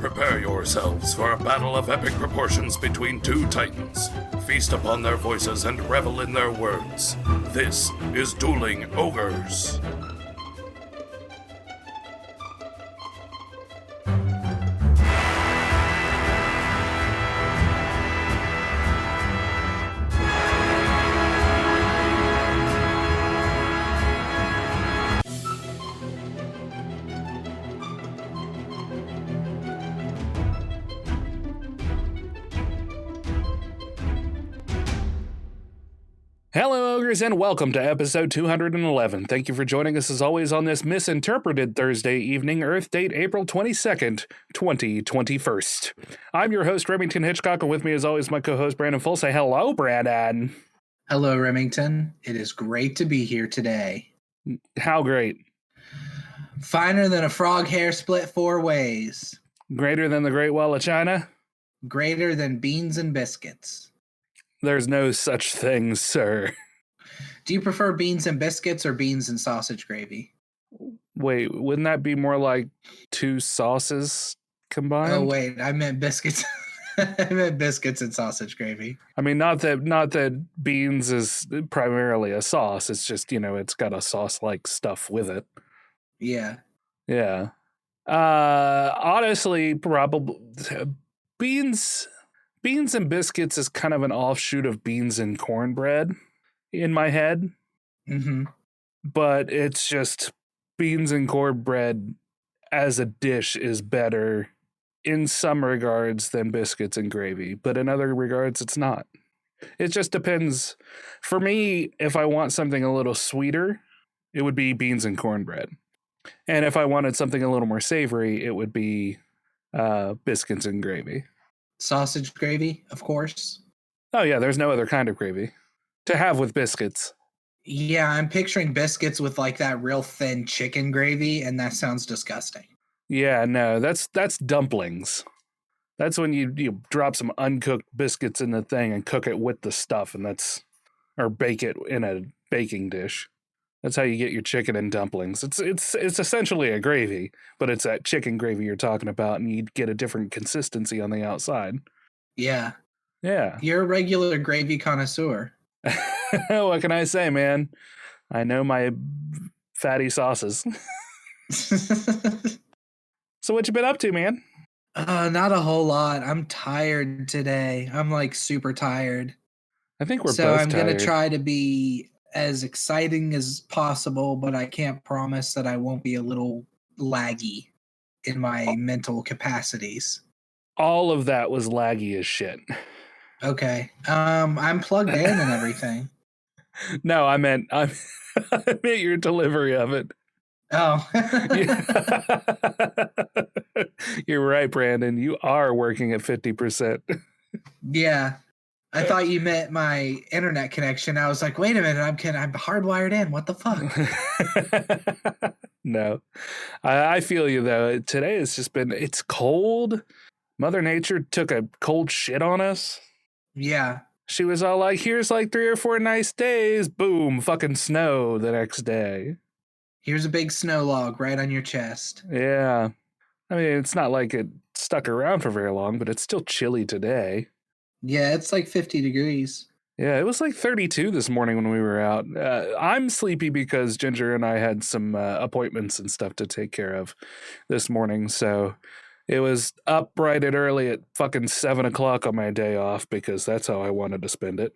Prepare yourselves for a battle of epic proportions between two titans. Feast upon their voices and revel in their words. This is Dueling Ogres. Hello, Ogres, and welcome to episode 211. Thank you for joining us as always on this misinterpreted Thursday evening, Earth date April 22nd, 2021. I'm your host, Remington Hitchcock, and with me as always, my co-host, Brandon Full. Say hello, Brandon. Hello, Remington. It is great to be here today. How great? Finer than a frog hair split four ways. Greater than the Great Wall of China? Greater than beans and biscuits. There's no such thing, sir. Do you prefer beans and biscuits or beans and sausage gravy? Wait, wouldn't that be more like two sauces combined? Oh, wait, I meant biscuits. I meant biscuits and sausage gravy. I mean, not that beans is primarily a sauce. It's just, it's got a sauce-like stuff with it. Yeah. Yeah. Honestly, probably beans and biscuits is kind of an offshoot of beans and cornbread in my head. Mm-hmm. But it's just beans and cornbread as a dish is better in some regards than biscuits and gravy. But in other regards, it's not. It just depends. For me, if I want something a little sweeter, it would be beans and cornbread. And if I wanted something a little more savory, it would be biscuits and gravy. Sausage gravy, of course. Oh, yeah, there's no other kind of gravy to have with biscuits. Yeah, I'm picturing biscuits with like that real thin chicken gravy, and that sounds disgusting. Yeah, no, that's dumplings. That's when you drop some uncooked biscuits in the thing and cook it with the stuff, or bake it in a baking dish. That's how you get your chicken and dumplings. It's essentially a gravy, but it's that chicken gravy you're talking about, and you get a different consistency on the outside. Yeah. Yeah. You're a regular gravy connoisseur. What can I say, man? I know my fatty sauces. So what you been up to, man? Not a whole lot. I'm tired today. I'm like super tired. I think we're both tired. So I'm going to try to be as exciting as possible, but I can't promise that I won't be a little laggy in my mental capacities. All of that was laggy as shit. Okay. I'm plugged in and everything. No, I meant your delivery of it. Oh. You're right, Brandon. You are working at 50%. Yeah. I thought you meant my internet connection. I was like, wait a minute, I'm hardwired in. What the fuck? No. I feel you, though. Today has just been, it's cold. Mother Nature took a cold shit on us. Yeah. She was all like, here's like 3 or 4 nice days. Boom, fucking snow the next day. Here's a big snow log right on your chest. Yeah. I mean, it's not like it stuck around for very long, but it's still chilly today. Yeah, it's like 50 degrees. Yeah, it was like 32 this morning when we were out. I'm sleepy because Ginger and I had some appointments and stuff to take care of this morning. So it was up bright and early at fucking 7 o'clock on my day off because that's how I wanted to spend it.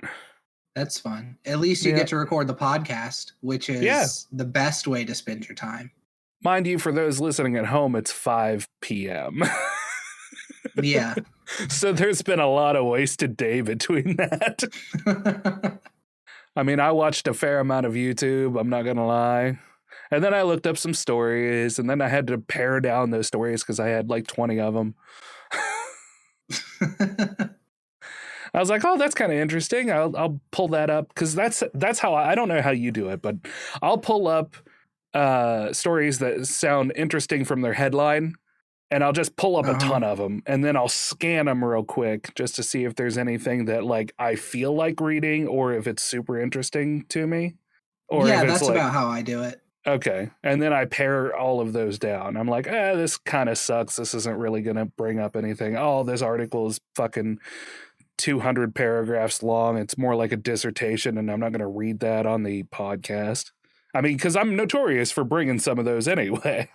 That's fun. At least you get to record the podcast, which is the best way to spend your time. Mind you, for those listening at home, it's 5 p.m. Yeah. So there's been a lot of wasted day between that. I mean, I watched a fair amount of YouTube, I'm not going to lie. And then I looked up some stories, and then I had to pare down those stories because I had like 20 of them. I was like, oh, that's kind of interesting. I'll pull that up because that's how I don't know how you do it, but I'll pull up stories that sound interesting from their headline, and I'll just pull up a ton of them, and then I'll scan them real quick just to see if there's anything that like I feel like reading or if it's super interesting to me. Or yeah, if it's that's like, about how I do it. Okay. And then I pare all of those down. I'm like, this kind of sucks. This isn't really going to bring up anything. Oh, this article is fucking 200 paragraphs long. It's more like a dissertation, and I'm not going to read that on the podcast. I mean, because I'm notorious for bringing some of those anyway.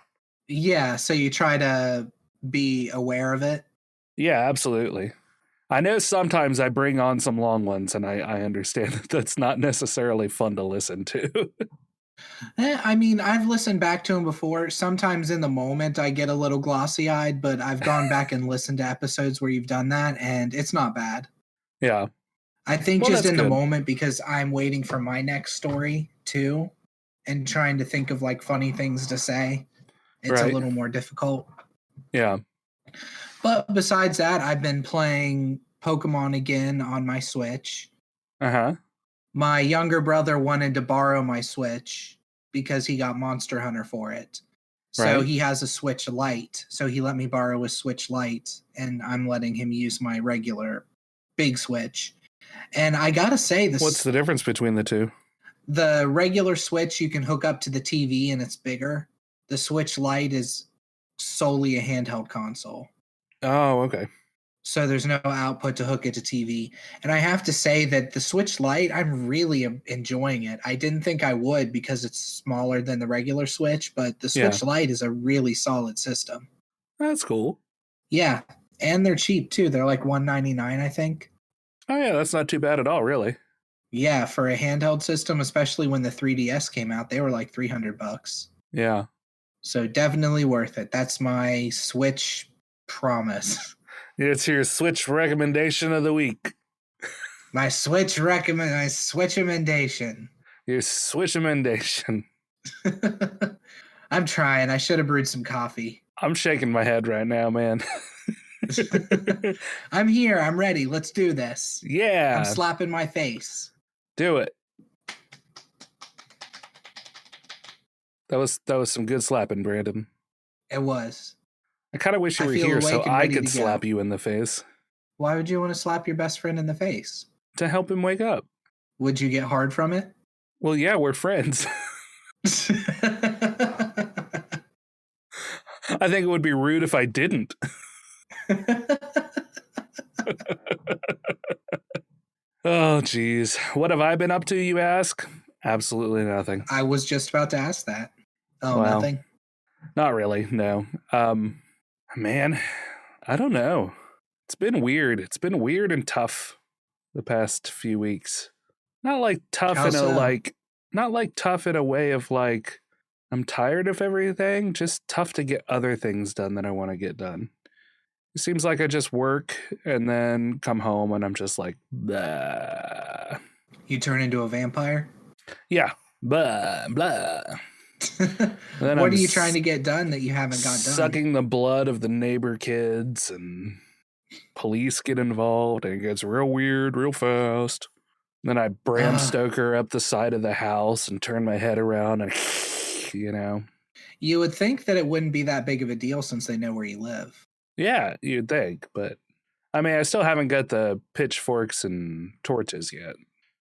Yeah, so you try to be aware of it. Yeah, absolutely. I know sometimes I bring on some long ones, and I understand that that's not necessarily fun to listen to. I mean, I've listened back to them before. Sometimes in the moment I get a little glossy-eyed, but I've gone back and listened to episodes where you've done that, and it's not bad. Yeah. I think Well, just that's in the good. moment, because I'm waiting for my next story too, and trying to think of like funny things to say, it's Right. a little more difficult. Yeah. But besides that, I've been playing Pokemon again on my Switch. Uh-huh. My younger brother wanted to borrow my Switch because he got Monster Hunter for it. So Right. he has a Switch Lite. So he let me borrow his Switch Lite, and I'm letting him use my regular big Switch. And I gotta say, What's the difference between the two? the regular Switch you can hook up to the TV and it's bigger. The Switch Lite is solely a handheld console. Oh, okay. So there's no output to hook it to TV. And I have to say that the Switch Lite, I'm really enjoying it. I didn't think I would because it's smaller than the regular Switch, but the Switch Lite is a really solid system. That's cool. Yeah, and they're cheap too. They're like $199, I think. Oh yeah, that's not too bad at all, really. Yeah, for a handheld system, especially when the 3DS came out, they were like $300. Yeah. So definitely worth it. That's my Switch promise. It's your Switch recommendation of the week. My Switch recommendation. Your Switch recommendation. I'm trying. I should have brewed some coffee. I'm shaking my head right now, man. I'm here. I'm ready. Let's do this. Yeah. I'm slapping my face. Do it. That was some good slapping, Brandon. It was. I kind of wish you were here so I could slap you in the face. Why would you want to slap your best friend in the face? To help him wake up. Would you get hard from it? Well, yeah, we're friends. I think it would be rude if I didn't. Oh, geez. What have I been up to, you ask? Absolutely nothing. I was just about to ask that. Oh, Well, nothing? Not really, no. Man, I don't know. It's been weird. It's been weird and tough the past few weeks. Not like tough How in a so? not like tough in a way of like I'm tired of everything, just tough to get other things done that I want to get done. It seems like I just work and then come home and I'm just like, blah. You turn into a vampire? Yeah, blah, blah. What are you trying to get done that you haven't got done? Sucking the blood of the neighbor kids, and police get involved, and it gets real weird real fast. Then I Bram Stoker up the side of the house and turn my head around and, you know. You would think that it wouldn't be that big of a deal since they know where you live. Yeah, you'd think, but I mean, I still haven't got the pitchforks and torches yet.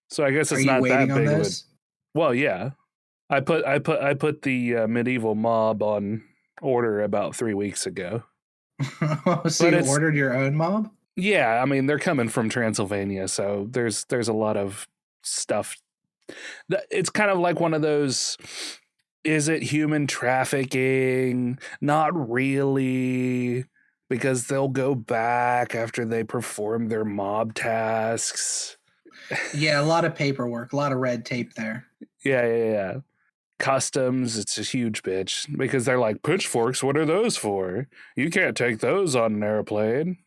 So I guess it's not that big of a... Well, yeah. I put the medieval mob on order about 3 weeks ago. So you ordered your own mob? Yeah, I mean they're coming from Transylvania, so there's a lot of stuff. It's kind of like one of those. Is it human trafficking? Not really, because they'll go back after they perform their mob tasks. Yeah, a lot of paperwork, a lot of red tape there. Yeah. Customs, it's a huge bitch because they're like, pitchforks, what are those for? You can't take those on an airplane.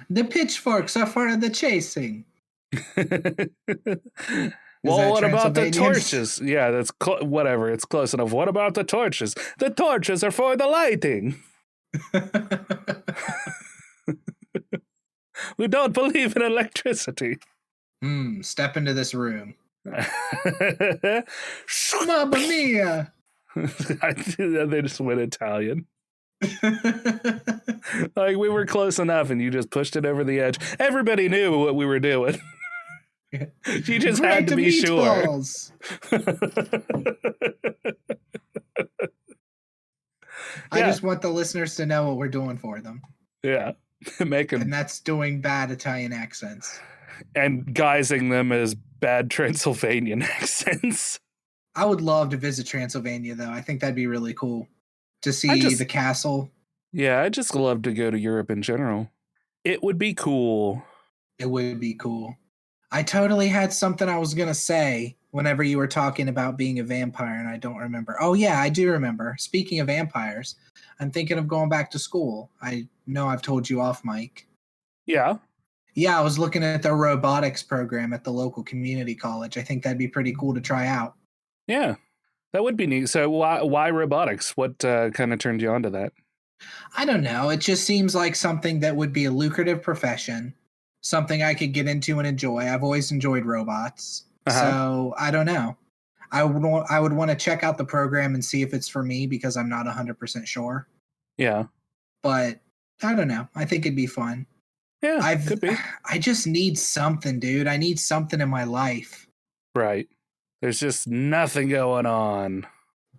The pitchforks are for the chasing. Well, what about the torches? Yeah, that's whatever. It's close enough. What about the torches? The torches are for the lighting. We don't believe in electricity. Step into this room. Mamma mia! They just went Italian. Like we were close enough and you just pushed it over the edge. Everybody knew what we were doing. You just had to be meatballs. sure. I just want the listeners to know what we're doing for them. Yeah. And that's doing bad Italian accents. And guising them as bad Transylvanian accents. I would love to visit Transylvania, though. I think that'd be really cool to see the castle. Yeah, I just love to go to Europe in general. It would be cool. It would be cool. I totally had something I was going to say whenever you were talking about being a vampire, and I don't remember. Oh, yeah, I do remember. Speaking of vampires, I'm thinking of going back to school. I know I've told you off, Mike. Yeah. Yeah, I was looking at the robotics program at the local community college. I think that'd be pretty cool to try out. Yeah, that would be neat. So why robotics? What kind of turned you on to that? I don't know. It just seems like something that would be a lucrative profession, something I could get into and enjoy. I've always enjoyed robots. So I don't know. I would want to check out the program and see if it's for me because I'm not 100% sure. Yeah. But I don't know. I think it'd be fun. Yeah, could be. I just need something, dude. I need something in my life. Right. There's just nothing going on.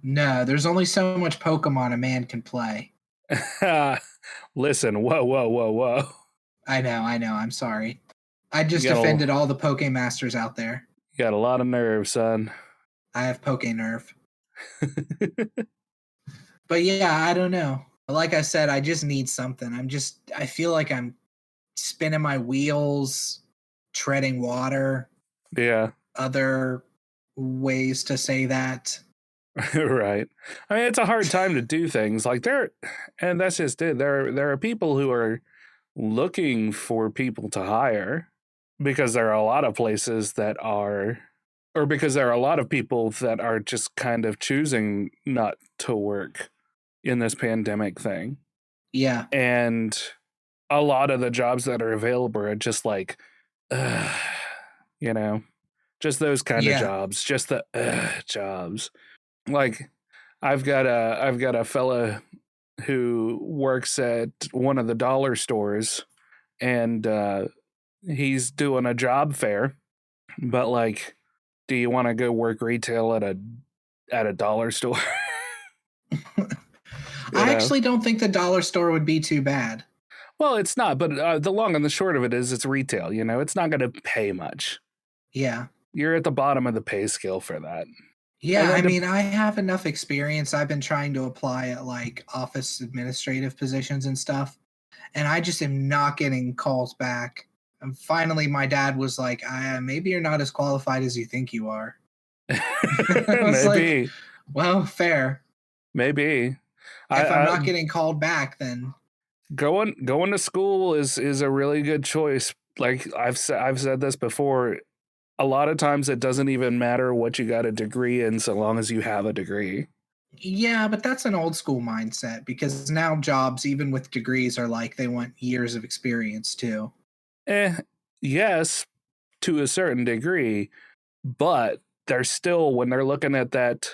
No, there's only so much Pokemon a man can play. Listen, whoa. I know. I'm sorry. I just offended all the Pokemasters out there. You got a lot of nerve, son. I have Pokenerve. But yeah, I don't know. Like I said, I just need something. I feel like I'm spinning my wheels, treading water. Yeah. Other ways to say that. Right. I mean, it's a hard time to do things like and that's just it. There are people who are looking for people to hire because there are a lot of places that are, or because there are a lot of people that are just kind of choosing not to work in this pandemic thing. Yeah. And a lot of the jobs that are available are just like, just those kind of jobs, just the jobs. Like I've got a fella who works at one of the dollar stores and he's doing a job fair, but like, do you want to go work retail at a dollar store? I actually don't think the dollar store would be too bad. Well, it's not, but the long and the short of it is it's retail, it's not going to pay much. Yeah. You're at the bottom of the pay scale for that. Yeah, I mean, I have enough experience. I've been trying to apply at like office administrative positions and stuff, and I just am not getting calls back. And finally, my dad was like, maybe you're not as qualified as you think you are. I was Maybe. Like, well, fair. Maybe. If I'm not getting called back, then going to school is a really good choice. Like I've said this before. A lot of times it doesn't even matter what you got a degree in so long as you have a degree. Yeah, but that's an old school mindset because now jobs, even with degrees, are like they want years of experience too. Yes, to a certain degree, but they're still, when they're looking at that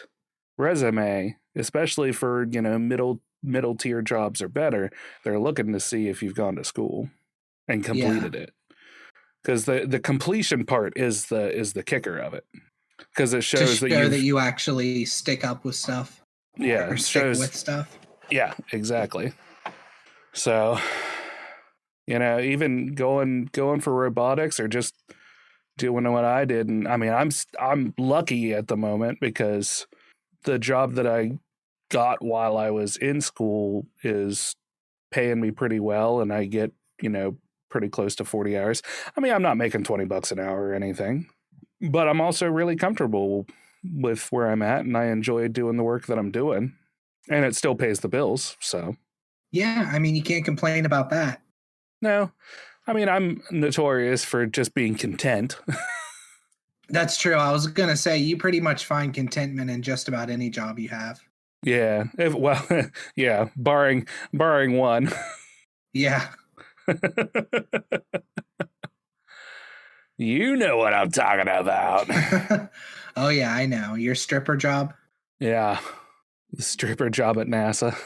resume, especially for, middle tier jobs or better, they're looking to see if you've gone to school and completed it. Because the completion part is the kicker of it, because it shows that you actually stick up with stuff. Yeah, or stick with stuff. Yeah, exactly. So, even going for robotics or just doing what I did, and I mean, I'm lucky at the moment because the job that I got while I was in school is paying me pretty well, and I get pretty close to 40 hours. I mean, I'm not making $20 an hour or anything, but I'm also really comfortable with where I'm at, and I enjoy doing the work that I'm doing, and it still pays the bills. So, yeah, I mean, you can't complain about that. No, I mean, I'm notorious for just being content. That's true. I was going to say, you pretty much find contentment in just about any job you have. Yeah. Yeah. Barring one. Yeah. You know what I'm talking about. Oh, yeah, I know. Your stripper job? Yeah. The stripper job at NASA.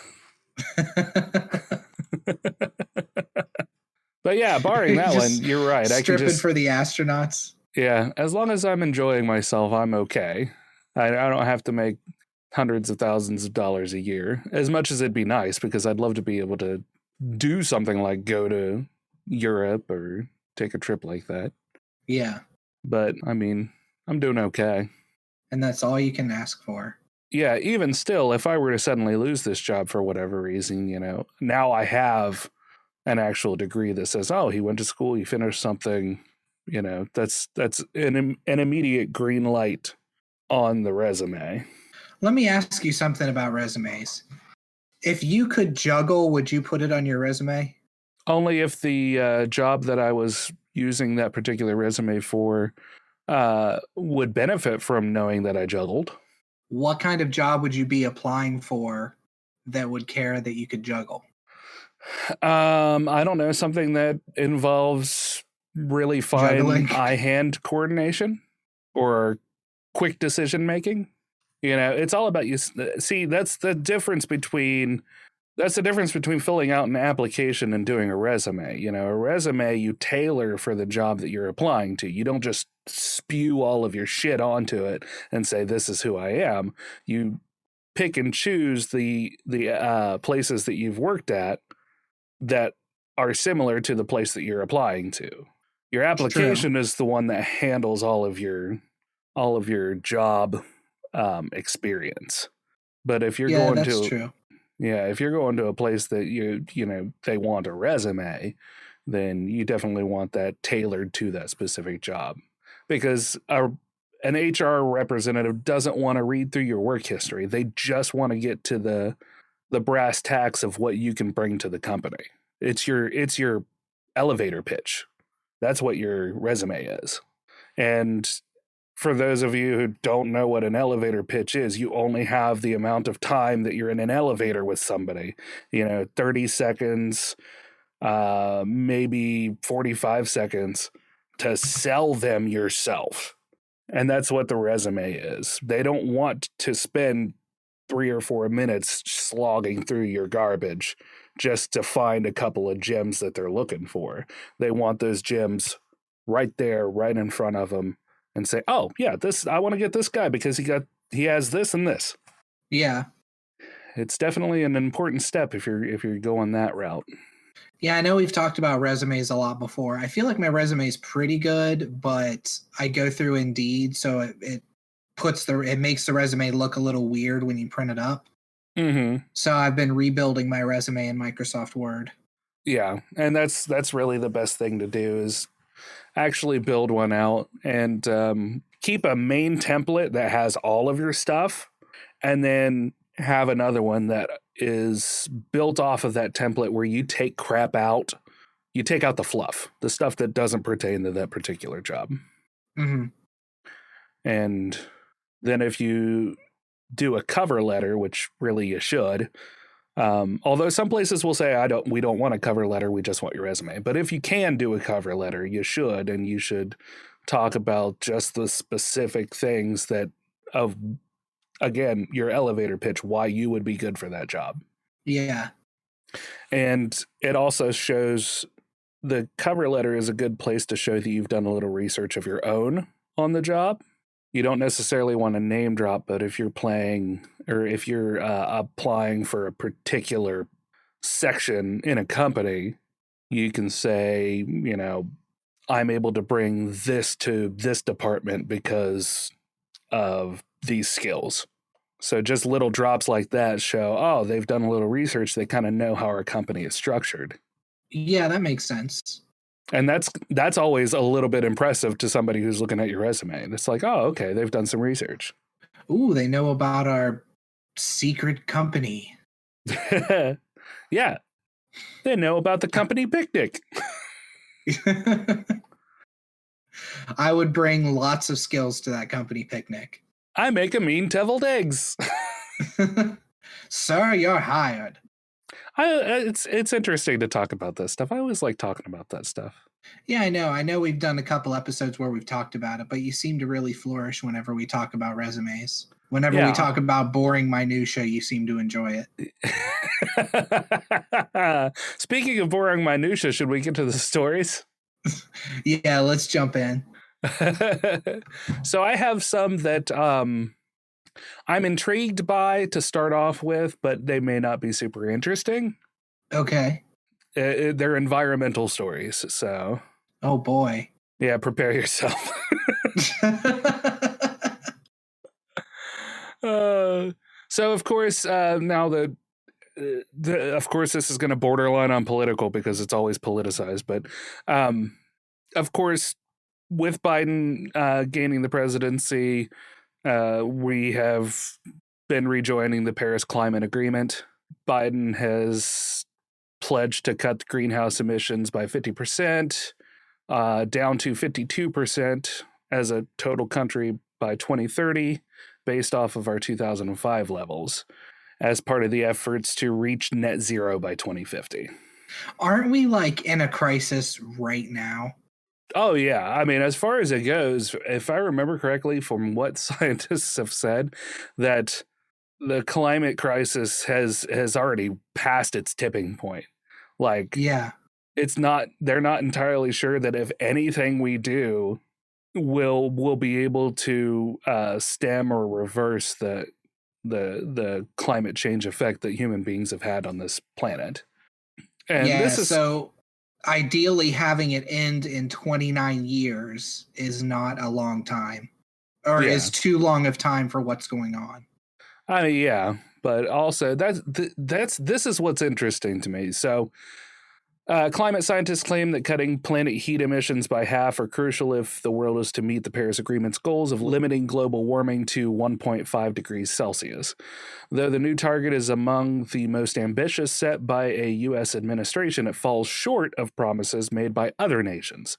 But yeah, barring that one, you're right. Stripping for the astronauts. Yeah, as long as I'm enjoying myself, I'm okay. I don't have to make hundreds of thousands of dollars a year, as much as it'd be nice, because I'd love to be able to do something like go to Europe or take a trip like that. Yeah. But I mean, I'm doing okay. And that's all you can ask for. Yeah, even still, if I were to suddenly lose this job for whatever reason, now I have an actual degree that says, oh, he went to school, he finished something, that's an immediate green light on the resume. Let me ask you something about resumes. If you could juggle, would you put it on your resume? Only if the job that I was using that particular resume for would benefit from knowing that I juggled. What kind of job would you be applying for that would care that you could juggle? I don't know, something that involves really fine Juggling? eye-hand coordination or quick decision making. It's all about you. See, that's the difference between filling out an application and doing a resume. A resume you tailor for the job that you're applying to. You don't just spew all of your shit onto it and say, this is who I am. You pick and choose the places that you've worked at that are similar to the place that you're applying to. Your application is the one that handles all of your job experience. But if you're going that's to true. Yeah, if you're going to a place that they want a resume, then you definitely want that tailored to that specific job. Because an HR representative doesn't want to read through your work history. They just want to get to the brass tacks of what you can bring to the company. It's your elevator pitch. That's what your resume is. And for those of you who don't know what an elevator pitch is, you only have the amount of time that you're in an elevator with somebody. 30 seconds, maybe 45 seconds to sell them yourself. And that's what the resume is. They don't want to spend 3 or 4 minutes slogging through your garbage just to find a couple of gems that they're looking for. They want those gems right there, right in front of them, and say, oh, yeah, I want to get this guy because he has this and this. Yeah. It's definitely an important step if you're going that route. Yeah, I know we've talked about resumes a lot before. I feel like my resume is pretty good, but I go through Indeed, so it makes the resume look a little weird when you print it up. Mm-hmm. So I've been rebuilding my resume in Microsoft Word. Yeah, and that's really the best thing to do is actually build one out and keep a main template that has all of your stuff, and then have another one that is built off of that template where you take crap out. You take out the fluff, the stuff that doesn't pertain to that particular job. Mm-hmm. And then if you do a cover letter, which really you should, although some places will say, we don't want a cover letter, we just want your resume. But if you can do a cover letter, you should, and you should talk about just the specific things again, your elevator pitch, why you would be good for that job. Yeah. And it also shows, the cover letter is a good place to show that you've done a little research of your own on the job. You don't necessarily want to name drop, but if you're applying for a particular section in a company, you can say, I'm able to bring this to this department because of these skills. So just little drops like that show, oh, they've done a little research. They kind of know how our company is structured. Yeah, that makes sense. And that's always a little bit impressive to somebody who's looking at your resume. It's like, oh, okay, they've done some research. Ooh, they know about our secret company. Yeah. They know about the company picnic. I would bring lots of skills to that company picnic. I make a mean deviled eggs. Sir, you're hired. It's interesting to talk about this stuff. I always like talking about that stuff. Yeah, I know. I know we've done a couple episodes where we've talked about it, but you seem to really flourish whenever we talk about resumes. Whenever we talk about boring minutia, you seem to enjoy it. Speaking of boring minutia, should we get to the stories? Yeah, let's jump in. So I have some that I'm intrigued by to start off with, but they may not be super interesting. Okay. They're environmental stories, so Oh boy. yeah, prepare yourself. So of course, now of course this is going to borderline on political because it's always politicized, but of course, with Biden gaining the presidency, we have been rejoining the Paris Climate Agreement. Biden has pledged to cut the greenhouse emissions by 50%, down to 52% as a total country by 2030, based off of our 2005 levels, as part of the efforts to reach net zero by 2050. Aren't we like in a crisis right now? Oh, yeah. I mean, as far as it goes, if I remember correctly from what scientists have said, that the climate crisis has already passed its tipping point. Like, Yeah. they're not entirely sure that if anything we do will be able to stem or reverse the climate change effect that human beings have had on this planet. And yeah, this is so ideally having it end in 29 years is not a long time, or Yeah. is too long of time for what's going on. I mean, yeah, but also this is what's interesting to me. So, climate scientists claim that cutting planet heat emissions by half are crucial if the world is to meet the Paris Agreement's goals of limiting global warming to 1.5 degrees Celsius. Though the new target is among the most ambitious set by a U.S. administration, it falls short of promises made by other nations.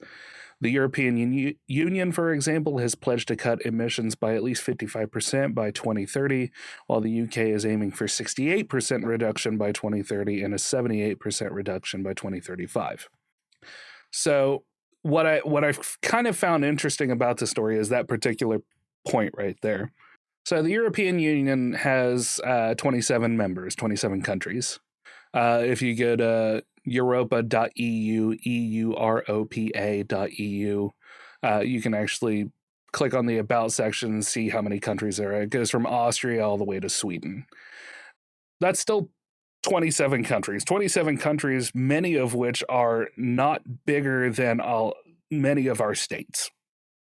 The European Union, for example, has pledged to cut emissions by at least 55% by 2030, while the UK is aiming for 68% reduction by 2030 and a 78% reduction by 2035. So what I've kind of found interesting about the story is that particular point right there. So the European Union has 27 members, 27 countries. If you go to europa.eu, europa.eu, you can actually click on the About section and see how many countries there are. It goes from Austria all the way to Sweden. That's still 27 countries, many of which are not bigger than many of our states.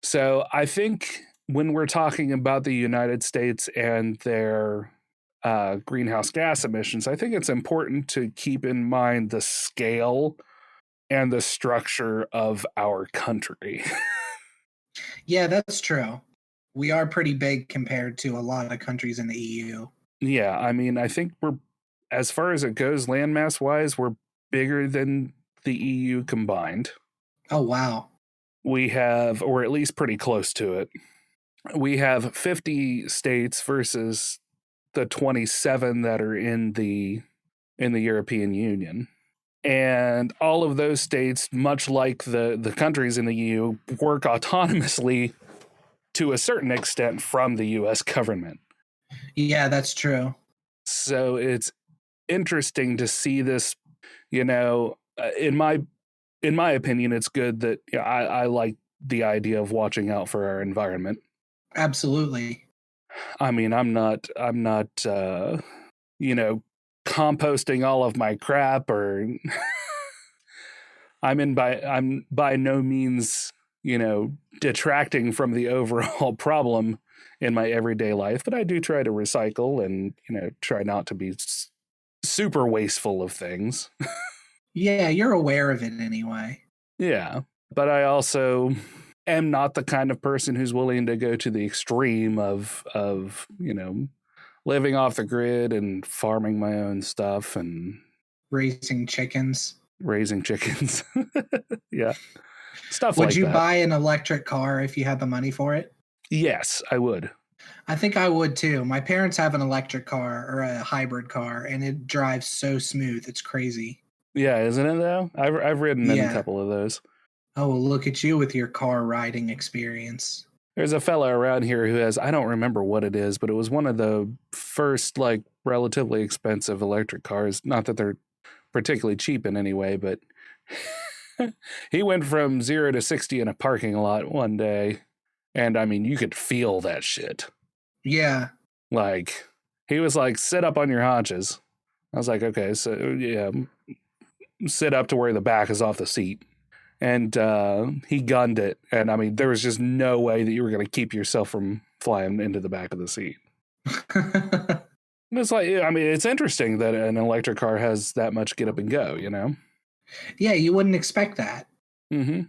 So I think when we're talking about the United States and their greenhouse gas emissions, I think it's important to keep in mind the scale and the structure of our country. Yeah, that's true. We are pretty big compared to a lot of countries in the EU. Yeah, I mean, I think as far as it goes, landmass wise, we're bigger than the EU combined. Oh, wow. We have, or at least pretty close to it. We have 50 states versus the 27 that are in the European Union. And all of those states, much like the countries in the EU, work autonomously to a certain extent from the US government. Yeah, that's true. So it's interesting to see this, in my opinion, it's good that I like the idea of watching out for our environment. Absolutely. I mean, I'm not composting all of my crap, or I'm by no means, detracting from the overall problem in my everyday life, but I do try to recycle and, try not to be super wasteful of things. Yeah, you're aware of it anyway. Yeah, but I also am not the kind of person who's willing to go to the extreme of living off the grid and farming my own stuff and raising chickens. Yeah. Stuff like that. Would you buy an electric car if you had the money for it? Yes, I would. I think I would too. My parents have an electric car or a hybrid car, and it drives so smooth. It's crazy. Yeah, isn't it though? I've ridden in a couple of those. Oh, well, look at you with your car riding experience. There's a fella around here who has, I don't remember what it is, but it was one of the first, relatively expensive electric cars. Not that they're particularly cheap in any way, but He went from 0 to 60 in a parking lot one day. And I mean, you could feel that shit. Yeah. Like, he was like, sit up on your haunches. I was like, okay, so yeah, sit up to where the back is off the seat. And he gunned it. And I mean, there was just no way that you were going to keep yourself from flying into the back of the seat. It's like, I mean, it's interesting that an electric car has that much get up and go, you know? Yeah, you wouldn't expect that. Mm-hmm.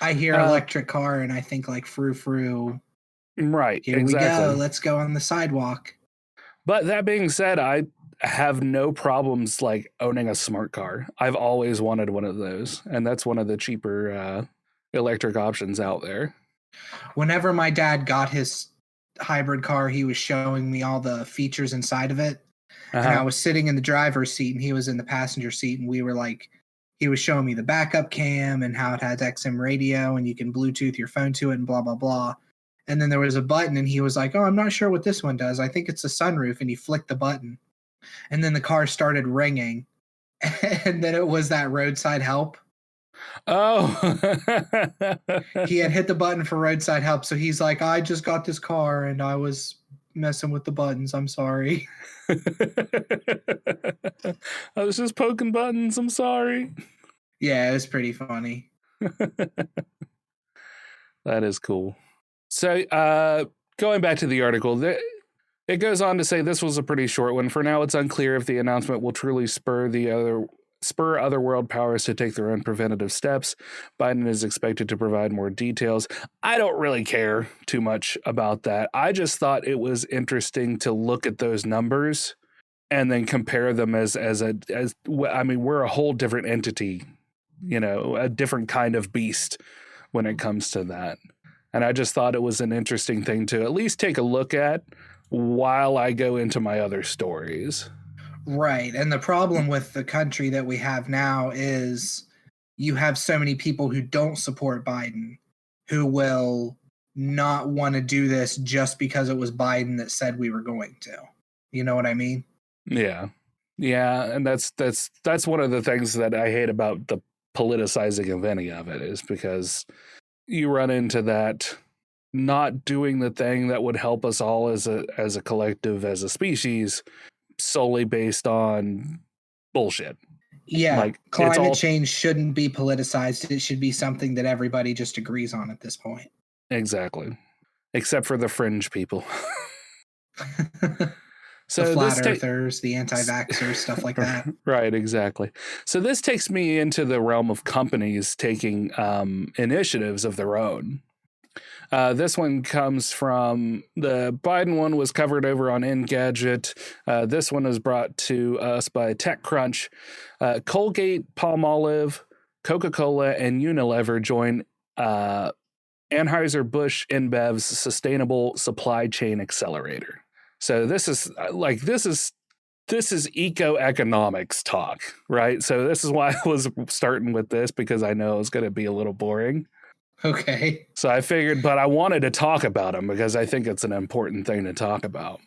I hear electric car and I think like frou-frou. Right, Here exactly. we go. Let's go on the sidewalk. But that being said, I have no problems like owning a smart car. I've always wanted one of those. And that's one of the cheaper electric options out there. Whenever my dad got his hybrid car, he was showing me all the features inside of it. And I was sitting in the driver's seat and he was in the passenger seat, and we were like, he was showing me the backup cam and how it has XM radio and you can Bluetooth your phone to it and blah, blah, blah. And then there was a button and he was like, oh, I'm not sure what this one does. I think it's the sunroof. And he flicked the button and then the car started ringing. And then it was that roadside help. Oh. He had hit the button for roadside help. So he's like, I just got this car and I was messing with the buttons. I'm sorry. I was just poking buttons. I'm sorry. Yeah, it was pretty funny. That is cool. So going back to the article, it goes on to say this was a pretty short one. For now, it's unclear if the announcement will truly spur other world powers to take their own preventative steps. Biden is expected to provide more details. I don't really care too much about that. I just thought it was interesting to look at those numbers and then compare them as I mean, we're a whole different entity, you know, a different kind of beast when it comes to that. And I just thought it was an interesting thing to at least take a look at while I go into my other stories. Right. And the problem with the country that we have now is you have so many people who don't support Biden, who will not want to do this just because it was Biden that said we were going to. You know what I mean? Yeah. Yeah. And that's one of the things that I hate about the politicizing of any of it, is because you run into that not doing the thing that would help us all as a collective, as a species, solely based on bullshit. Yeah, like climate change shouldn't be politicized. It should be something that everybody just agrees on at this point. Exactly. Except for the fringe people. So the flat earthers, the anti-vaxxers, stuff like that. Right, exactly. So this takes me into the realm of companies taking initiatives of their own. This one comes from the Biden one was covered over on Engadget. This one is brought to us by TechCrunch. Colgate, Palmolive, Coca-Cola, and Unilever join Anheuser-Busch InBev's Sustainable Supply Chain Accelerator. So this is eco-economics talk, right? So this is why I was starting with this, because I know it's going to be a little boring. Okay. So I figured, but I wanted to talk about them because I think it's an important thing to talk about.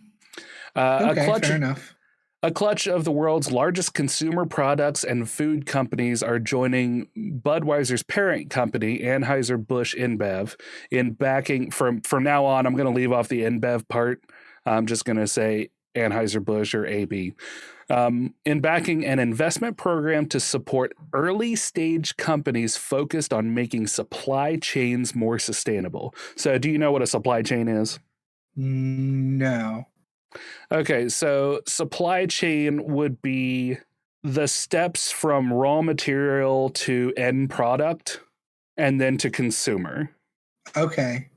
Fair enough. A clutch of the world's largest consumer products and food companies are joining Budweiser's parent company, Anheuser-Busch InBev, in backing from now on. I'm going to leave off the InBev part. I'm just going to say Anheuser-Busch or AB. In backing an investment program to support early stage companies focused on making supply chains more sustainable. So do you know what a supply chain is? No. Okay, so supply chain would be the steps from raw material to end product and then to consumer. Okay.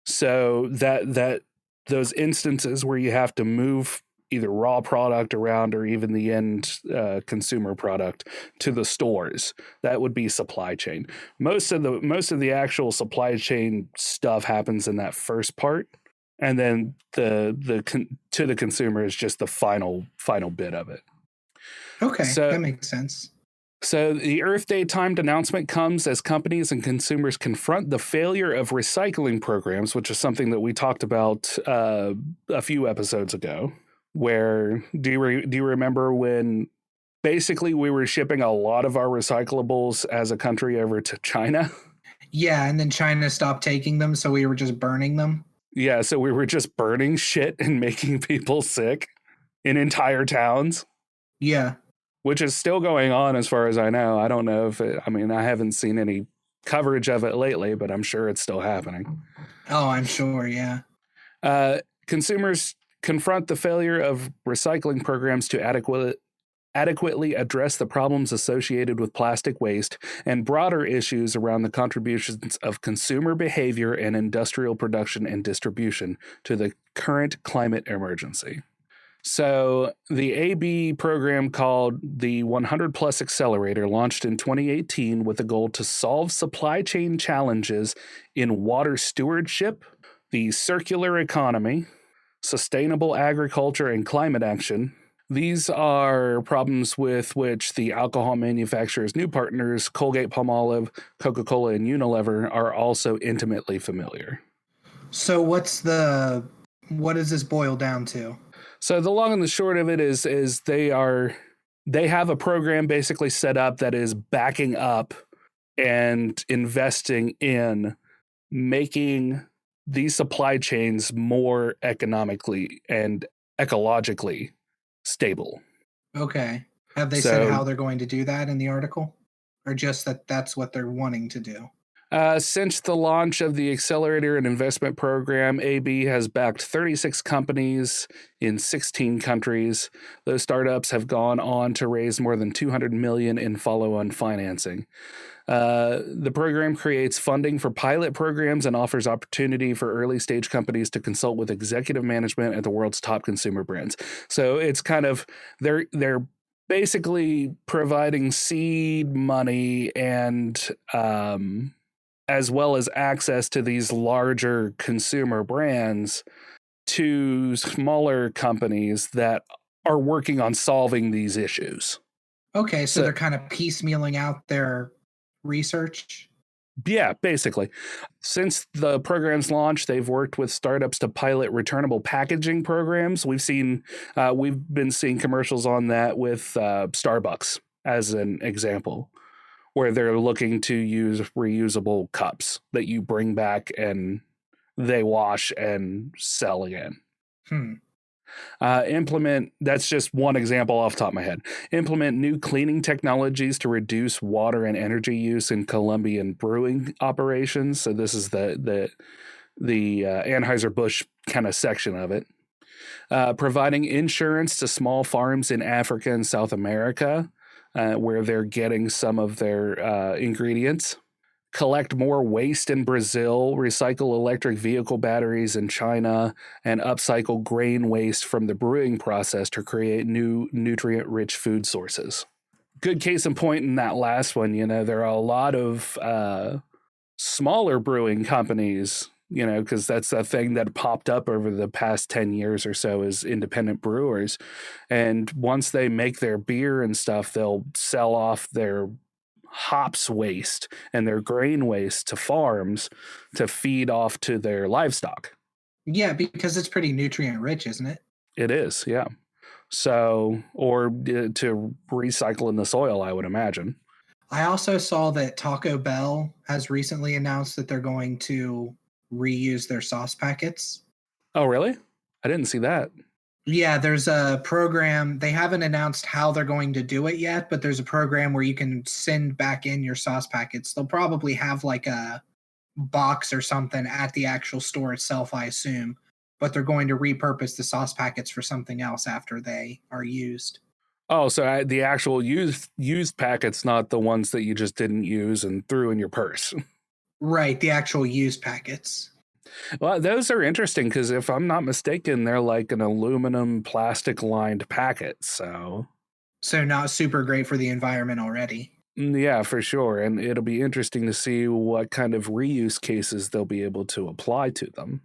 So that those instances where you have to move either raw product around or even the end consumer product to the stores, that would be supply chain. Most of the actual supply chain stuff happens in that first part, and then the to the consumer is just the final bit of it. Okay, so, that makes sense. So the Earth Day timed announcement comes as companies and consumers confront the failure of recycling programs, which is something that we talked about a few episodes ago. Where do you remember when basically we were shipping a lot of our recyclables as a country over to China. Yeah, and then China stopped taking them, so we were just burning them. Yeah, so we were just burning shit and making people sick in entire towns. Yeah. Which is still going on as far as I know. I don't know if I haven't seen any coverage of it lately, but I'm sure it's still happening. Oh, I'm sure, yeah. Consumers confront the failure of recycling programs to adequately address the problems associated with plastic waste and broader issues around the contributions of consumer behavior and industrial production and distribution to the current climate emergency. So the AB program called the 100 Plus Accelerator launched in 2018 with a goal to solve supply chain challenges in water stewardship, the circular economy, sustainable agriculture, and climate action. These are problems with which the alcohol manufacturer's new partners, Colgate-Palmolive, Coca-Cola, and Unilever, are also intimately familiar. So what does this boil down to? So the long and the short of it is they have a program basically set up that is backing up and investing in making these supply chains more economically and ecologically stable. Okay. Have they said how they're going to do that in the article? Or just that that's what they're wanting to do? Since the launch of the Accelerator and Investment Program, AB has backed 36 companies in 16 countries. Those startups have gone on to raise more than $200 million in follow-on financing. The program creates funding for pilot programs and offers opportunity for early-stage companies to consult with executive management at the world's top consumer brands. So it's kind of they're basically providing seed money and as well as access to these larger consumer brands to smaller companies that are working on solving these issues. Okay, so they're kind of piecemealing out their research? Yeah, basically. Since the program's launch, they've worked with startups to pilot returnable packaging programs. We've been seeing commercials on that with Starbucks as an example, where they're looking to use reusable cups that you bring back and they wash and sell again. That's just one example off the top of my head. Implement new cleaning technologies to reduce water and energy use in Colombian brewing operations. So this is the Anheuser-Busch kind of section of it. Providing insurance to small farms in Africa and South America, where they're getting some of their ingredients. Collect more waste in Brazil, recycle electric vehicle batteries in China, and upcycle grain waste from the brewing process to create new nutrient-rich food sources. Good case in point in that last one, there are a lot of smaller brewing companies, because that's a thing that popped up over the past 10 years or so is independent brewers. And once they make their beer and stuff, they'll sell off their hops waste and their grain waste to farms to feed off to their livestock. Yeah, because it's pretty nutrient rich, isn't it? It is, yeah. So, or to recycle in the soil, I would imagine. I also saw that Taco Bell has recently announced that they're going to reuse their sauce packets. Oh, really? I didn't see that. Yeah, there's a program. They haven't announced how they're going to do it yet, but there's a program where you can send back in your sauce packets. They'll probably have like a box or something at the actual store itself, I assume, but they're going to repurpose the sauce packets for something else after they are used. Oh, so the actual used packets, not the ones that you just didn't use and threw in your purse. Right, the actual used packets. Well, those are interesting because if I'm not mistaken, they're like an aluminum plastic lined packet. So not super great for the environment already. Yeah, for sure. And it'll be interesting to see what kind of reuse cases they'll be able to apply to them.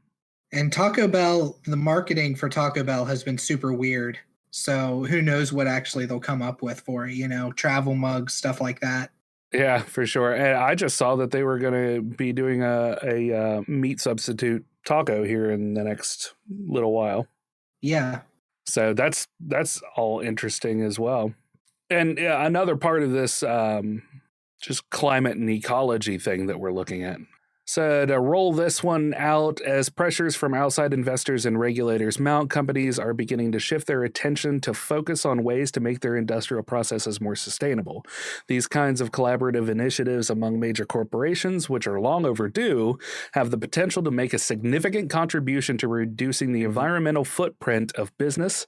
And Taco Bell, the marketing for Taco Bell has been super weird. So who knows what actually they'll come up with for it, travel mugs, stuff like that. Yeah, for sure. And I just saw that they were going to be doing a meat substitute taco here in the next little while. Yeah. So that's all interesting as well. And another part of this just climate and ecology thing that we're looking at. So to roll this one out, as pressures from outside investors and regulators mount, companies are beginning to shift their attention to focus on ways to make their industrial processes more sustainable. These kinds of collaborative initiatives among major corporations, which are long overdue, have the potential to make a significant contribution to reducing the environmental footprint of business,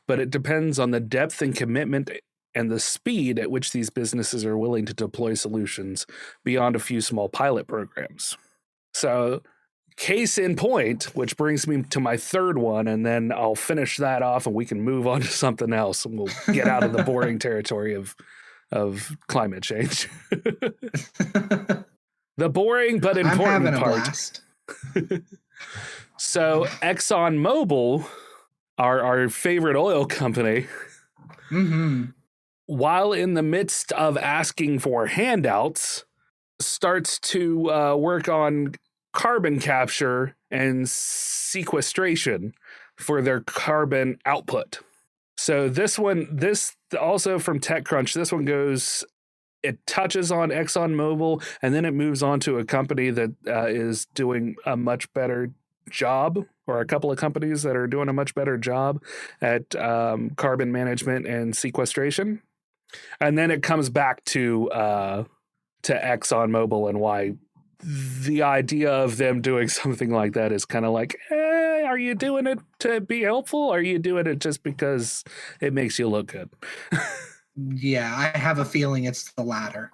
but it depends on the depth and commitment and the speed at which these businesses are willing to deploy solutions beyond a few small pilot programs. So, case in point, which brings me to my third one, and then I'll finish that off and we can move on to something else and we'll get out of the boring territory of climate change. The boring but important part. Blast. So, Exxon Mobile, our favorite oil company, while in the midst of asking for handouts, starts to work on carbon capture and sequestration for their carbon output. So this also from TechCrunch, this one it touches on Exxon Mobil, and then it moves on to a company that is doing a much better job, or a couple of companies that are doing a much better job at carbon management and sequestration. And then it comes back to Exxon Mobil and why the idea of them doing something like that is kind of like, are you doing it to be helpful? Or are you doing it just because it makes you look good? Yeah, I have a feeling it's the latter.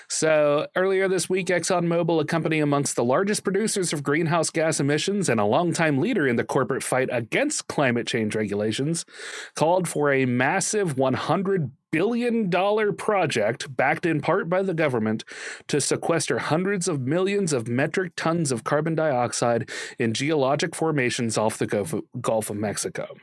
So earlier this week, ExxonMobil, a company amongst the largest producers of greenhouse gas emissions and a longtime leader in the corporate fight against climate change regulations, called for a massive $100 billion project, backed in part by the government, to sequester hundreds of millions of metric tons of carbon dioxide in geologic formations off the Gulf of Mexico.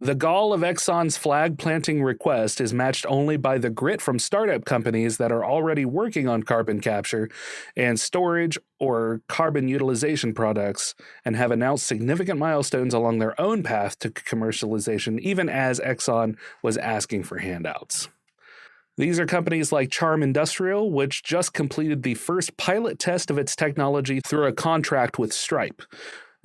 The gall of Exxon's flag-planting request is matched only by the grit from startup companies that are already working on carbon capture and storage or carbon utilization products and have announced significant milestones along their own path to commercialization, even as Exxon was asking for handouts. These are companies like Charm Industrial, which just completed the first pilot test of its technology through a contract with Stripe.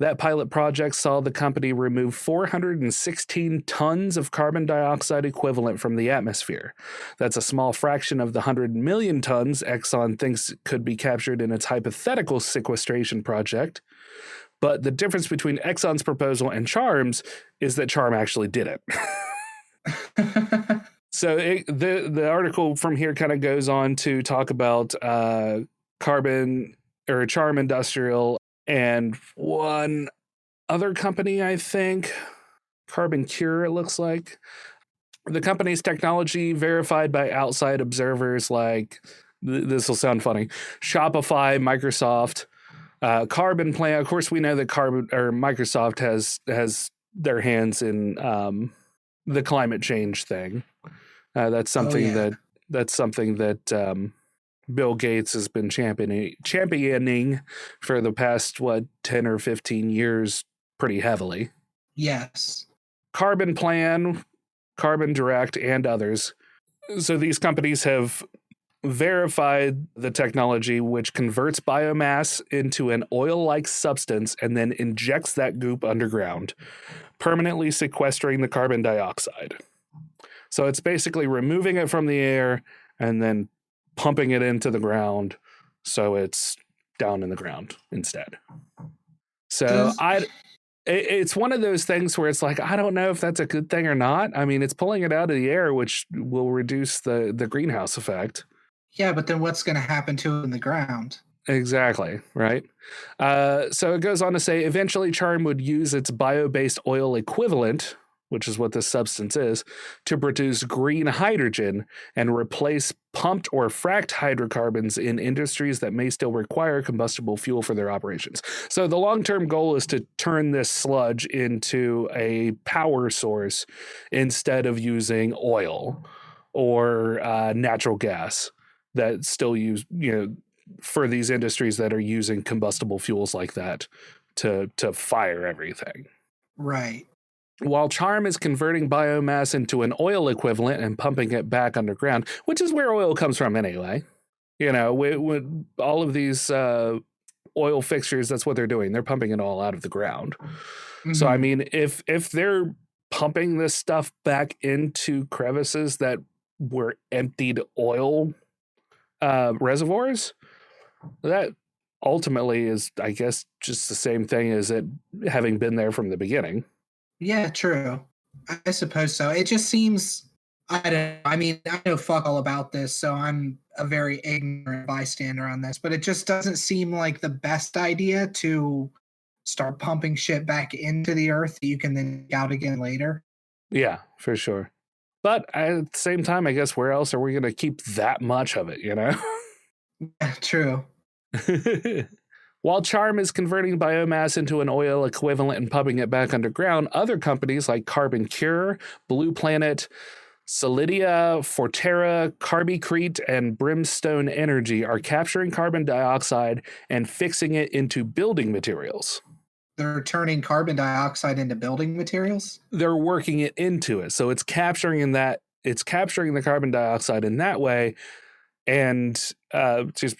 That pilot project saw the company remove 416 tons of carbon dioxide equivalent from the atmosphere. That's a small fraction of the 100 million tons Exxon thinks could be captured in its hypothetical sequestration project. But the difference between Exxon's proposal and Charm's is that Charm actually did it. So the article from here kind of goes on to talk about Charm Industrial and one other company, I think, Carbon Cure, it looks like. The company's technology verified by outside observers like, this will sound funny, Shopify, Microsoft, Carbon Plan. Of course, we know that Microsoft has their hands in the climate change thing. That's something that Bill Gates has been championing for the past, 10 or 15 years pretty heavily. Yes. Carbon Plan, Carbon Direct, and others. So these companies have verified the technology which converts biomass into an oil-like substance and then injects that goop underground, permanently sequestering the carbon dioxide. So it's basically removing it from the air and then pumping it into the ground so it's down in the ground instead. So it's one of those things where it's like, I don't know if that's a good thing or not. I mean, it's pulling it out of the air, which will reduce the greenhouse effect. Yeah, but then what's going to happen to it in the ground? Exactly, right? So it goes on to say, eventually Charm would use its bio-based oil equivalent, which is what this substance is, to produce green hydrogen and replace pumped or fracked hydrocarbons in industries that may still require combustible fuel for their operations. So the long-term goal is to turn this sludge into a power source instead of using oil or natural gas that still use, for these industries that are using combustible fuels like that to fire everything. Right. While Charm is converting biomass into an oil equivalent and pumping it back underground, which is where oil comes from anyway. With all of these oil fixtures, that's what they're doing. They're pumping it all out of the ground. Mm-hmm. So, I mean, if they're pumping this stuff back into crevices that were emptied oil reservoirs, that ultimately is, I guess, just the same thing as it having been there from the beginning. Yeah, true. I suppose so. It just seems, I know fuck all about this, so I'm a very ignorant bystander on this, but it just doesn't seem like the best idea to start pumping shit back into the earth that you can then dig out again later. Yeah, for sure. But at the same time, I guess where else are we going to keep that much of it, Yeah, true. While Charm is converting biomass into an oil equivalent and pumping it back underground, other companies like Carbon Cure, Blue Planet, Solidia, Forterra, Carbicrete, and Brimstone Energy are capturing carbon dioxide and fixing it into building materials. They're turning carbon dioxide into building materials? They're working it into it. So it's capturing the carbon dioxide in that way and just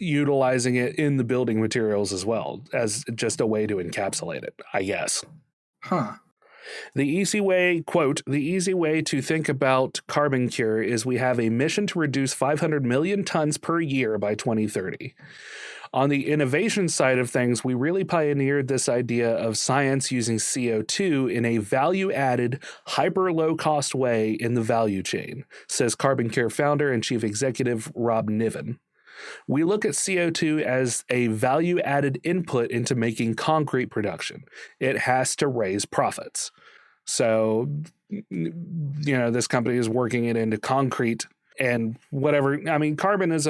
utilizing it in the building materials as well as just a way to encapsulate it, I guess. Huh. The easy way to think about Carbon Cure is we have a mission to reduce 500 million tons per year by 2030. On the innovation side of things, we really pioneered this idea of science using CO2 in a value-added, hyper-low-cost way in the value chain, says Carbon Cure founder and chief executive Rob Niven. We look at CO2 as a value-added input into making concrete production. It has to raise profits. So, this company is working it into concrete and whatever. I mean, carbon is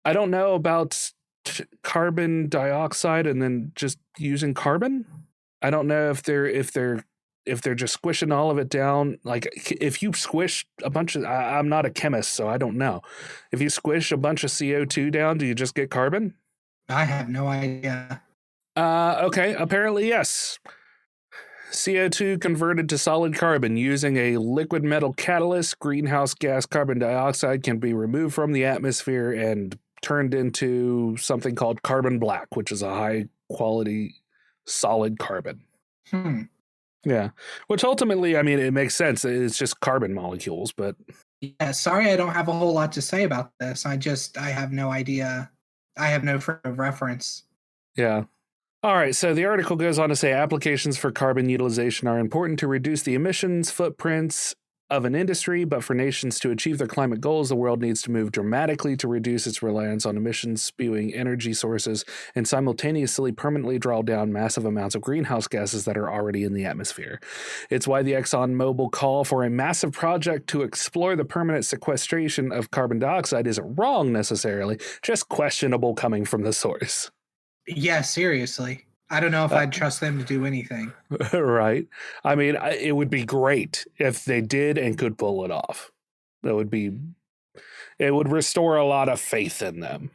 I don't know about carbon dioxide and then just using carbon. I don't know if they're just squishing all of it down. Like if you squish a bunch of, I'm not a chemist, so I don't know. If you squish a bunch of CO2 down, do you just get carbon? I have no idea. Okay, apparently yes. CO2 converted to solid carbon using a liquid metal catalyst, greenhouse gas carbon dioxide can be removed from the atmosphere and turned into something called carbon black, which is a high quality solid carbon. Yeah, which ultimately, I mean, it makes sense. It's just carbon molecules, but... Yeah, sorry I don't have a whole lot to say about this. I have no idea. I have no frame of reference. Yeah. All right, so the article goes on to say applications for carbon utilization are important to reduce the emissions footprints of an industry, but for nations to achieve their climate goals, the world needs to move dramatically to reduce its reliance on emissions-spewing energy sources and simultaneously permanently draw down massive amounts of greenhouse gases that are already in the atmosphere. It's why the Exxon Mobile call for a massive project to explore the permanent sequestration of carbon dioxide isn't wrong necessarily, just questionable coming from the source. Yeah, seriously. I don't know if I'd trust them to do anything. Right. I mean, it would be great if they did and could pull it off. It would restore a lot of faith in them.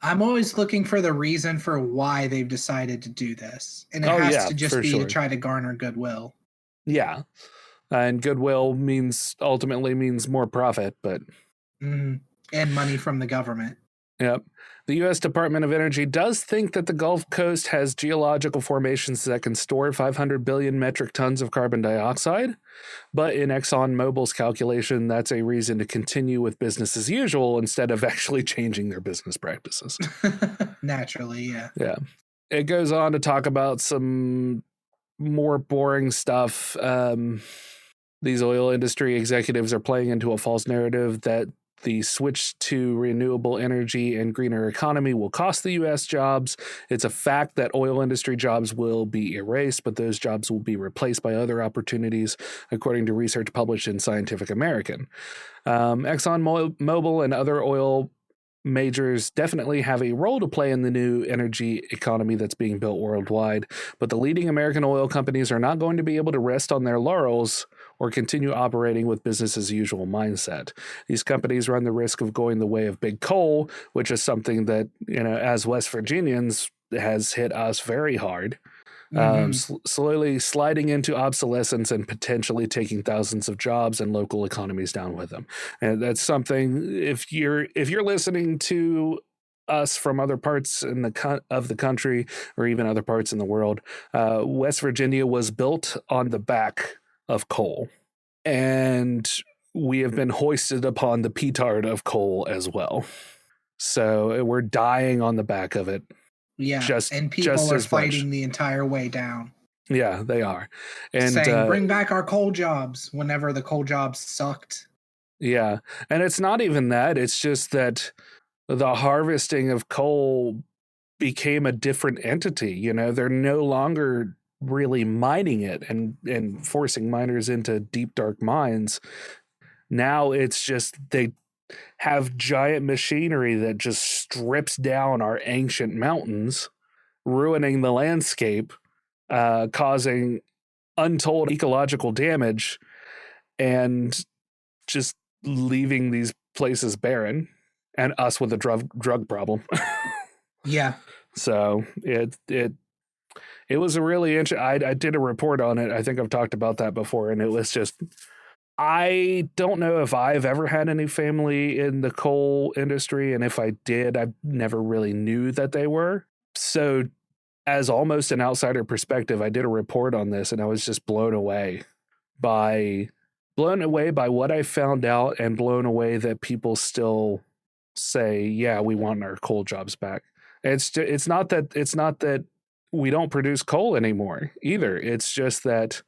I'm always looking for the reason for why they've decided to do this. And it has to just be to try to garner goodwill. Yeah. And goodwill ultimately means more profit, but... And money from the government. Yep. The U.S. Department of Energy does think that the Gulf Coast has geological formations that can store 500 billion metric tons of carbon dioxide, but in Exxon Mobil's calculation, that's a reason to continue with business as usual instead of actually changing their business practices. Naturally, yeah. Yeah. It goes on to talk about some more boring stuff. These oil industry executives are playing into a false narrative that the switch to renewable energy and greener economy will cost the U.S. jobs. It's a fact that oil industry jobs will be erased, but those jobs will be replaced by other opportunities, according to research published in Scientific American. Exxon Mobil and other oil majors definitely have a role to play in the new energy economy that's being built worldwide, but the leading American oil companies are not going to be able to rest on their laurels or continue operating with business as usual mindset. These companies run the risk of going the way of big coal, which is something that, as West Virginians has hit us very hard. slowly sliding into obsolescence and potentially taking thousands of jobs and local economies down with them. And that's something, if you're listening to us from other parts of the country or even other parts in the world, West Virginia was built on the back of coal, and we have been hoisted upon the petard of coal as well. So we're dying on the back of it. Yeah, and people just are as fighting much. the entire way down. Yeah, they are. And saying, bring back our coal jobs, whenever the coal jobs sucked. Yeah, and it's not even that. It's just that the harvesting of coal became a different entity. You know, they're no longer really mining it and forcing miners into deep, dark mines. Now it's just they have giant machinery that just strips down our ancient mountains, ruining the landscape, causing untold ecological damage, and just leaving these places barren, and us with a drug problem. Yeah. So it was a really interesting. I did a report on it. I think I've talked about that before, and it was just, I don't know if I've ever had any family in the coal industry, and if I did, I never really knew that they were. So as almost an outsider perspective, I did a report on this, and I was just blown away by what I found out, and blown away that people still say, yeah, we want our coal jobs back. It's not that we don't produce coal anymore either. It's just that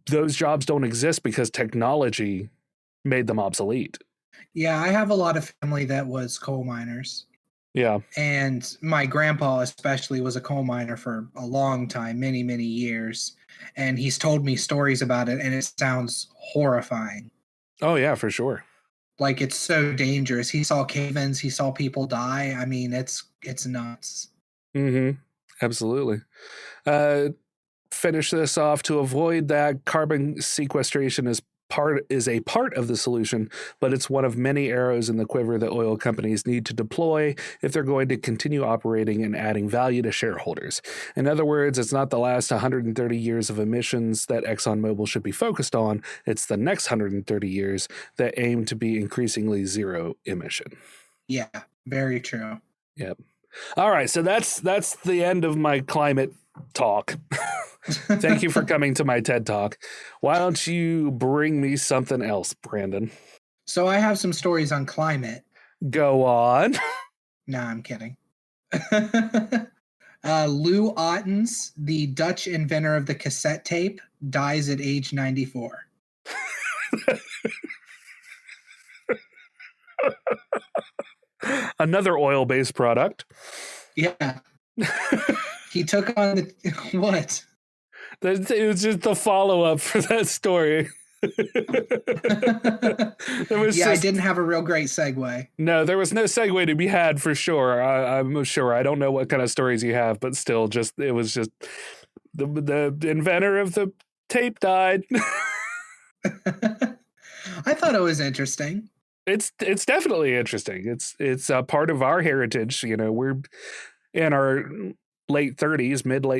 those jobs don't exist because technology made them obsolete. Yeah, I have a lot of family that was coal miners. Yeah. And my grandpa especially was a coal miner for a long time, many, many years. And he's told me stories about it, and it sounds horrifying. Oh, yeah, for sure. Like, it's so dangerous. He saw cave-ins, he saw people die. I mean, it's nuts. Mm-hmm. Absolutely. Finish this off. To avoid that, carbon sequestration is a part of the solution, but it's one of many arrows in the quiver that oil companies need to deploy if they're going to continue operating and adding value to shareholders. In other words, it's not the last 130 years of emissions that Exxon Mobile should be focused on. It's the next 130 years that aim to be increasingly zero emission. Yeah, very true. Yep. All right, so that's the end of my climate talk. Thank you for coming to my TED Talk. Why don't you bring me something else, Brandon? So I have some stories on climate. Go on. Nah, I'm kidding. Lou Ottens, the Dutch inventor of the cassette tape, dies at age 94. Another oil-based product. Yeah. He took on the... What? It was just the follow-up for that story. I didn't have a real great segue. No, there was no segue to be had for sure. I'm sure. I don't know what kind of stories you have, but still, it was just the inventor of the tape died. I thought it was interesting. It's definitely interesting. It's a part of our heritage. You know, we're in our mid late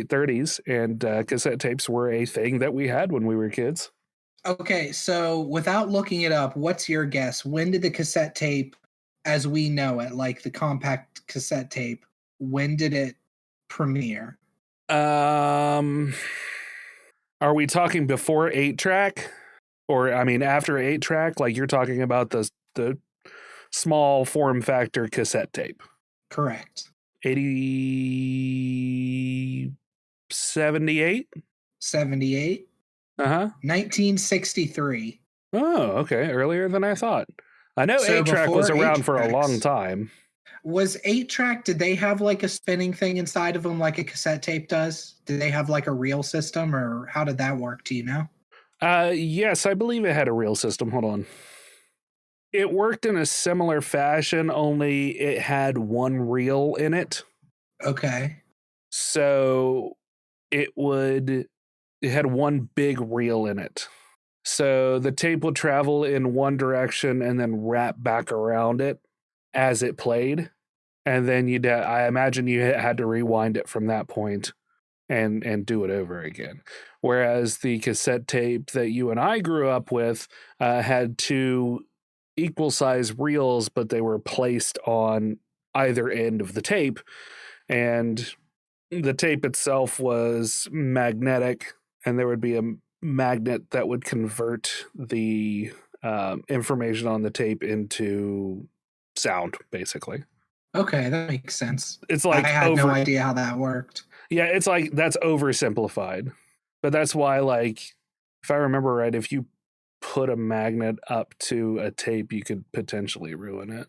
30s, and cassette tapes were a thing that we had when we were kids. Okay, so without looking it up, what's your guess? When did the cassette tape, as we know it, like the compact cassette tape, when did it premiere? Are we talking before 8-track? Or, I mean, after 8-track? Like, you're talking about the small form factor cassette tape? Correct. 78? 78? Uh-huh. 1963. Oh, okay. Earlier than I thought. I know 8-track was around for a long time. Was 8-track, did they have like a spinning thing inside of them like a cassette tape does? Did they have like a reel system, or how did that work? Do you know? Yes, I believe it had a reel system. Hold on. It worked in a similar fashion, only it had one reel in it. Okay. So it had one big reel in it. So the tape would travel in one direction and then wrap back around it as it played. And then I imagine you had to rewind it from that point and do it over again. Whereas the cassette tape that you and I grew up with had two equal size reels, but they were placed on either end of the tape. And the tape itself was magnetic, and there would be a magnet that would convert the information on the tape into sound, basically. Okay, that makes sense. It's like I had no idea how that worked. Yeah, it's like that's oversimplified. But that's why, like, if I remember right, if you put a magnet up to a tape, you could potentially ruin it.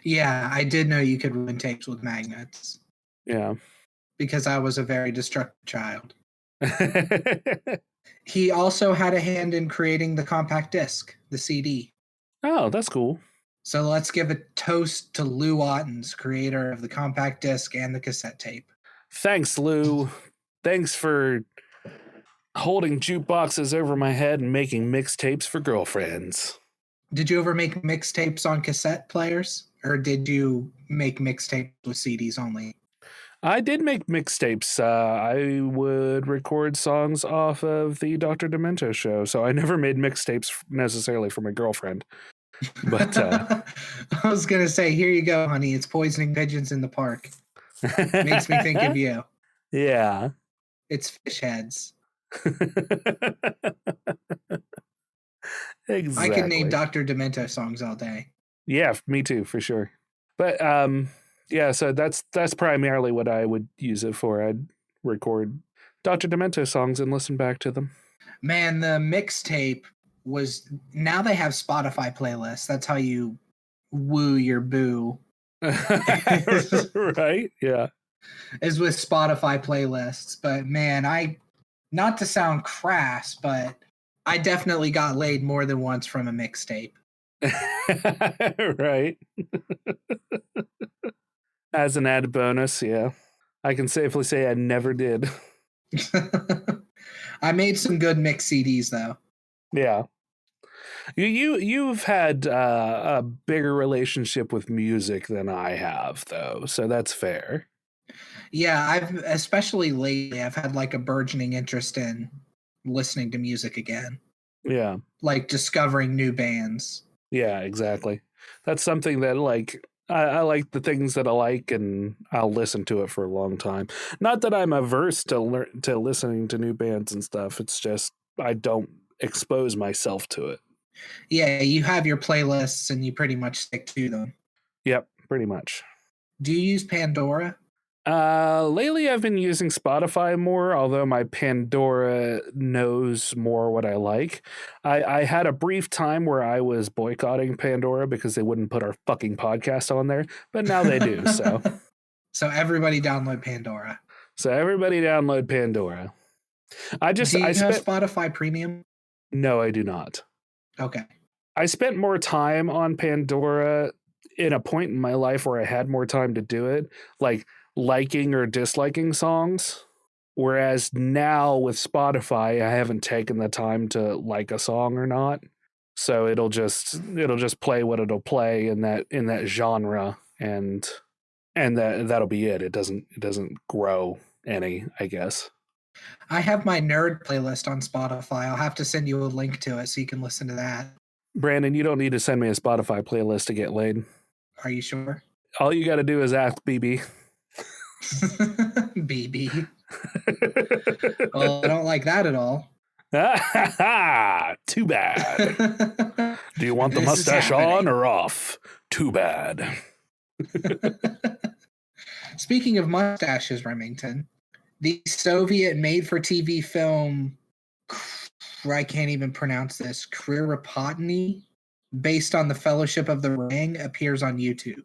Yeah, I did know you could ruin tapes with magnets. Yeah. Because I was a very destructive child. He also had a hand in creating the compact disc, the CD. Oh, that's cool. So let's give a toast to Lou Ottens, creator of the compact disc and the cassette tape. Thanks, Lou. Thanks for holding jukeboxes over my head and making mixtapes for girlfriends. Did you ever make mixtapes on cassette players? Or did you make mixtapes with CDs only? I did make mixtapes. I would record songs off of the Dr. Demento show, so I never made mixtapes necessarily for my girlfriend. But I was going to say, here you go, honey. It's poisoning pigeons in the park. Makes me think of you. Yeah. It's fish heads. Exactly. I could name Dr. Demento songs all day. Yeah, me too, for sure. But yeah, so that's primarily what I would use it for. I'd record Dr. Demento songs and listen back to them. Man, the mixtape was, now they have Spotify playlists. That's how you woo your boo. Right? Yeah. Is with Spotify playlists. But man, not to sound crass, but I definitely got laid more than once from a mixtape. Right. As an added bonus, yeah. I can safely say I never did. I made some good mix CDs though. Yeah. You've had a bigger relationship with music than I have, though, so that's fair. Yeah, especially lately, I've had like a burgeoning interest in listening to music again. Yeah. Like discovering new bands. Yeah, exactly. That's something that, like, I like the things that I like, and I'll listen to it for a long time. Not that I'm averse to listening to new bands and stuff. It's just I don't expose myself to it. Yeah, you have your playlists and you pretty much stick to them. Yep, pretty much. Do you use Pandora? Lately I've been using Spotify more, although my Pandora knows more what I like. I had a brief time where I was boycotting Pandora because they wouldn't put our fucking podcast on there, but now they do, so. So everybody download Pandora. So everybody download Pandora. Do you have Spotify Premium? No, I do not. Okay. I spent more time on Pandora in a point in my life where I had more time to do it, like liking or disliking songs. Whereas now with Spotify, I haven't taken the time to like a song or not. So it'll just play what it'll play in that genre, and that'll be it. It doesn't grow any, I guess. I have my nerd playlist on Spotify. I'll have to send you a link to it so you can listen to that. Brandon, you don't need to send me a Spotify playlist to get laid. Are you sure? All you got to do is ask BB. BB. Well, I don't like that at all. Too bad. Do you want the mustache on or off? Too bad. Speaking of mustaches, Remington, the Soviet made-for-TV film, I can't even pronounce this, Krirapotny, based on the Fellowship of the Ring, appears on YouTube.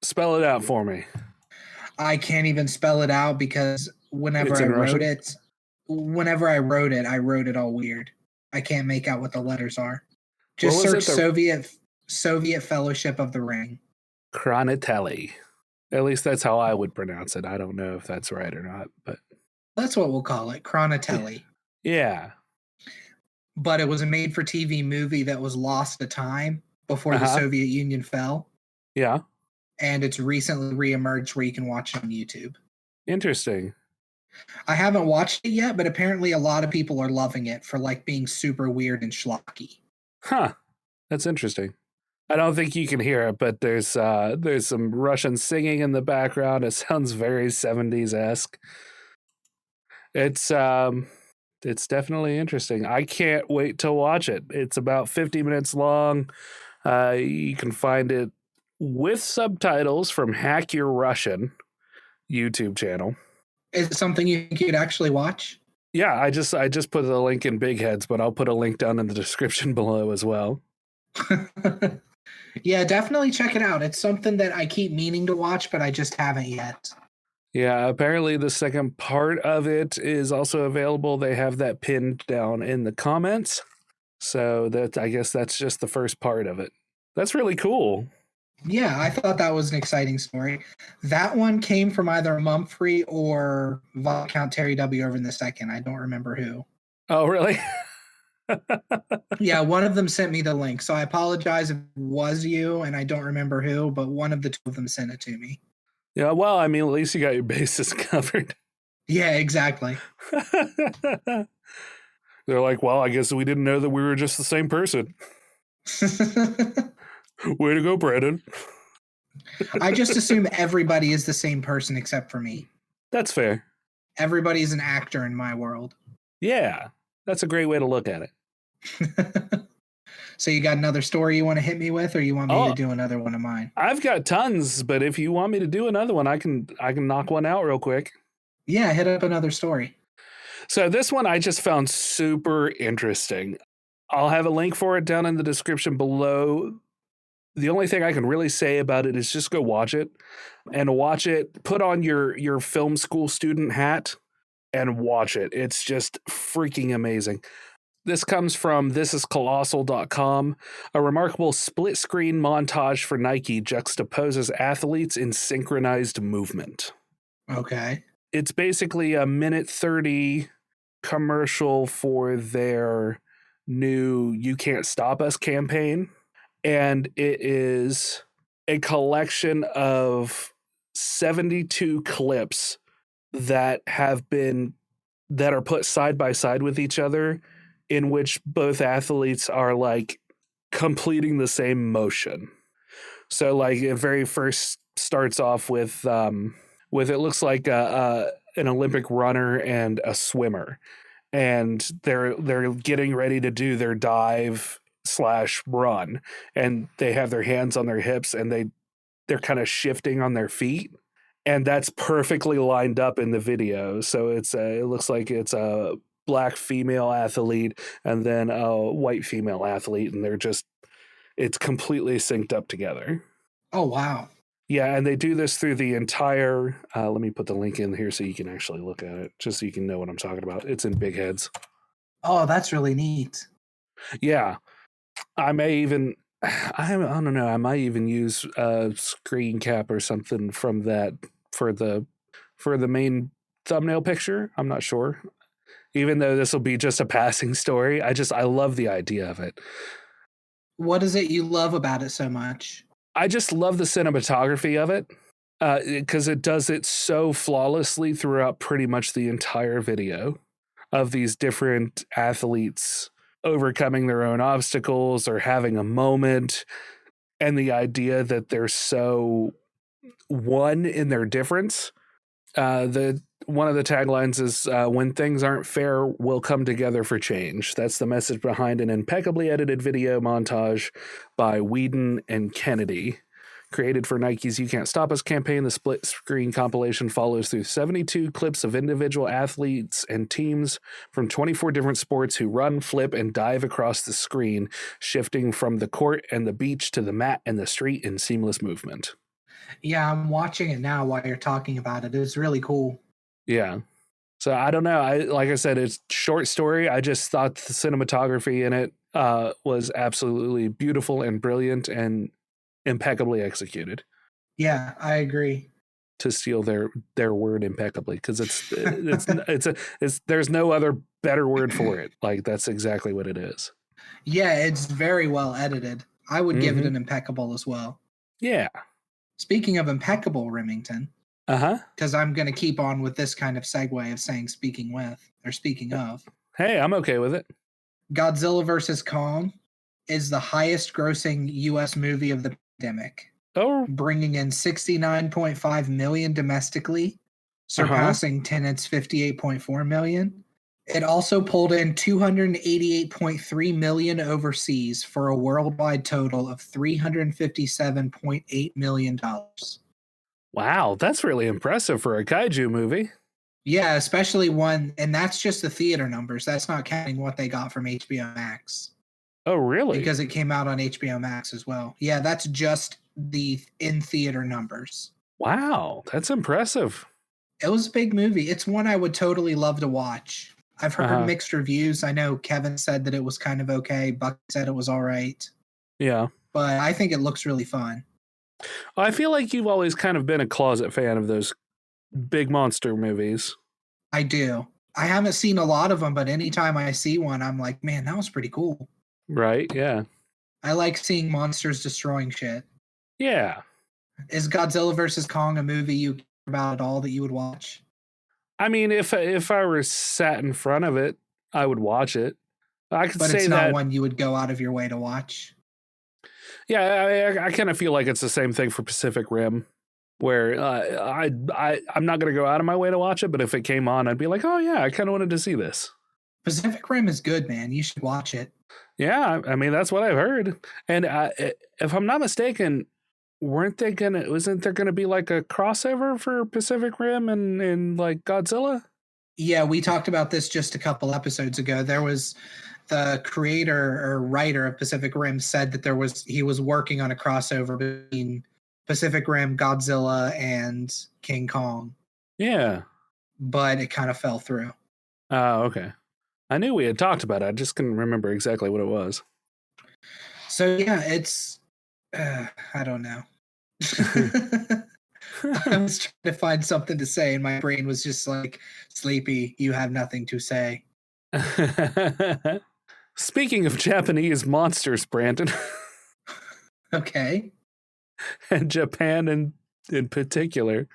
Spell it out for me. I can't even spell it out because whenever I wrote it, I wrote it all weird. I can't make out what the letters are. Just search Soviet Fellowship of the Ring. Kronitelli. At least that's how I would pronounce it. I don't know if that's right or not, but that's what we'll call it, Kronitelli. Yeah. But it was a made-for-TV movie that was lost to time before the Soviet Union fell. Yeah. And it's recently reemerged where you can watch it on YouTube. Interesting. I haven't watched it yet, but apparently a lot of people are loving it for like being super weird and schlocky. Huh. That's interesting. I don't think you can hear it, but there's some Russian singing in the background. It sounds very 70s-esque. It's definitely interesting. I can't wait to watch it. It's about 50 minutes long. You can find it with subtitles from Hack Your Russian YouTube channel. Is it something you could actually watch? Yeah, I just put the link in Big Heads, but I'll put a link down in the description below as well. Yeah, definitely check it out. It's something that I keep meaning to watch, but I just haven't yet. Yeah, apparently the second part of it is also available. They have that pinned down in the comments. So I guess that's just the first part of it. That's really cool. Yeah, I thought that was an exciting story. That one came from either Mumfrey or Viscount Terry W. over in the second. I don't remember who. Oh, really? Yeah, one of them sent me the link. So I apologize if it was you, and I don't remember who, but one of the two of them sent it to me. Yeah, well, I mean, at least you got your bases covered. Yeah, exactly. They're like, well, I guess we didn't know that we were just the same person. Way to go, Brandon. I just assume everybody is the same person except for me. That's fair. Everybody is an actor in my world. Yeah, that's a great way to look at it. So you got another story you want to hit me with, or you want me to do another one of mine? I've got tons, but if you want me to do another one, I can knock one out real quick. Yeah, hit up another story. So this one I just found super interesting. I'll have a link for it down in the description below. The only thing I can really say about it is just go watch it, and watch it. Put on your film school student hat and watch it. It's just freaking amazing. This comes from thisiscolossal.com. A remarkable split-screen montage for Nike juxtaposes athletes in synchronized movement. Okay. It's basically a minute 30 commercial for their new You Can't Stop Us campaign. And it is a collection of 72 clips that are put side by side with each other, in which both athletes are like completing the same motion. So like it very first starts off with it looks like an Olympic runner and a swimmer, and they're getting ready to do their dive / run, and they have their hands on their hips, and they're kind of shifting on their feet, and that's perfectly lined up in the video. So it looks like it's a black female athlete and then a white female athlete, and it's completely synced up together. Oh, wow. Yeah, and they do this through the entire, let me put the link in here so you can actually look at it, just so you can know what I'm talking about. It's in Big Heads. Oh, that's really neat. Yeah. I don't know, I might even use a screen cap or something from that for the main thumbnail picture. I'm not sure. Even though this will be just a passing story, I love the idea of it. What is it you love about it so much? I just love the cinematography of it, because it does it so flawlessly throughout pretty much the entire video of these different athletes overcoming their own obstacles or having a moment, and the idea that they're so one in their difference. One of the taglines is, when things aren't fair, we'll come together for change. That's the message behind an impeccably edited video montage by Whedon and Kennedy. Created for Nike's You Can't Stop Us campaign, the split screen compilation follows through 72 clips of individual athletes and teams from 24 different sports who run, flip, and dive across the screen, shifting from the court and the beach to the mat and the street in seamless movement. Yeah, I'm watching it now while you're talking about it. It's really cool. Yeah. So I don't know. Like I said, it's a short story. I just thought the cinematography in it was absolutely beautiful and brilliant and impeccably executed. Yeah, I agree. To steal their word, impeccably, because there's no other better word for it. Like, that's exactly what it is. Yeah, it's very well edited. I would give it an impeccable as well. Yeah. Speaking of impeccable, Remington. Uh-huh. Because I'm going to keep on with this kind of segue of saying speaking with or speaking of. Hey, I'm okay with it. Godzilla vs. Kong is the highest grossing U.S. movie of the pandemic, Oh, bringing in $69.5 million domestically, surpassing Tenet's $58.4 million. It also pulled in $288.3 million overseas for a worldwide total of $357.8 million. wow, that's really impressive for a kaiju movie. Yeah, especially one, and that's just the theater numbers. That's not counting what they got from HBO Max. Oh, really? Because it came out on HBO Max as well. Yeah, that's just the in-theater numbers. Wow, that's impressive. It was a big movie. It's one I would totally love to watch. I've heard mixed reviews. I know Kevin said that it was kind of okay. Buck said it was all right. Yeah. But I think it looks really fun. I feel like you've always kind of been a closet fan of those big monster movies. I do. I haven't seen a lot of them, but anytime I see one, I'm like, man, that was pretty cool. Right, yeah. I like seeing monsters destroying shit. Yeah. Is Godzilla vs. Kong a movie you care about at all that you would watch? I mean, if I were sat in front of it, I would watch it. I could but say it's not that one you would go out of your way to watch. Yeah, I kind of feel like it's the same thing for Pacific Rim, where I'm not going to go out of my way to watch it, but if it came on, I'd be like, oh yeah, I kind of wanted to see this. Pacific Rim is good, man. You should watch it. Yeah, I mean that's what I've heard, and if I'm not mistaken, wasn't there gonna be like a crossover for Pacific Rim and like Godzilla? Yeah, we talked about this just a couple episodes ago. There was the creator or writer of Pacific Rim said that he was working on a crossover between Pacific Rim, Godzilla, and King Kong. Yeah. But it kind of fell through. Oh, okay. I knew we had talked about it. I just couldn't remember exactly what it was. So yeah, it's I don't know. I was trying to find something to say, and my brain was just like, "Sleepy, you have nothing to say." Speaking of Japanese monsters, Brandon. Okay. And Japan in particular.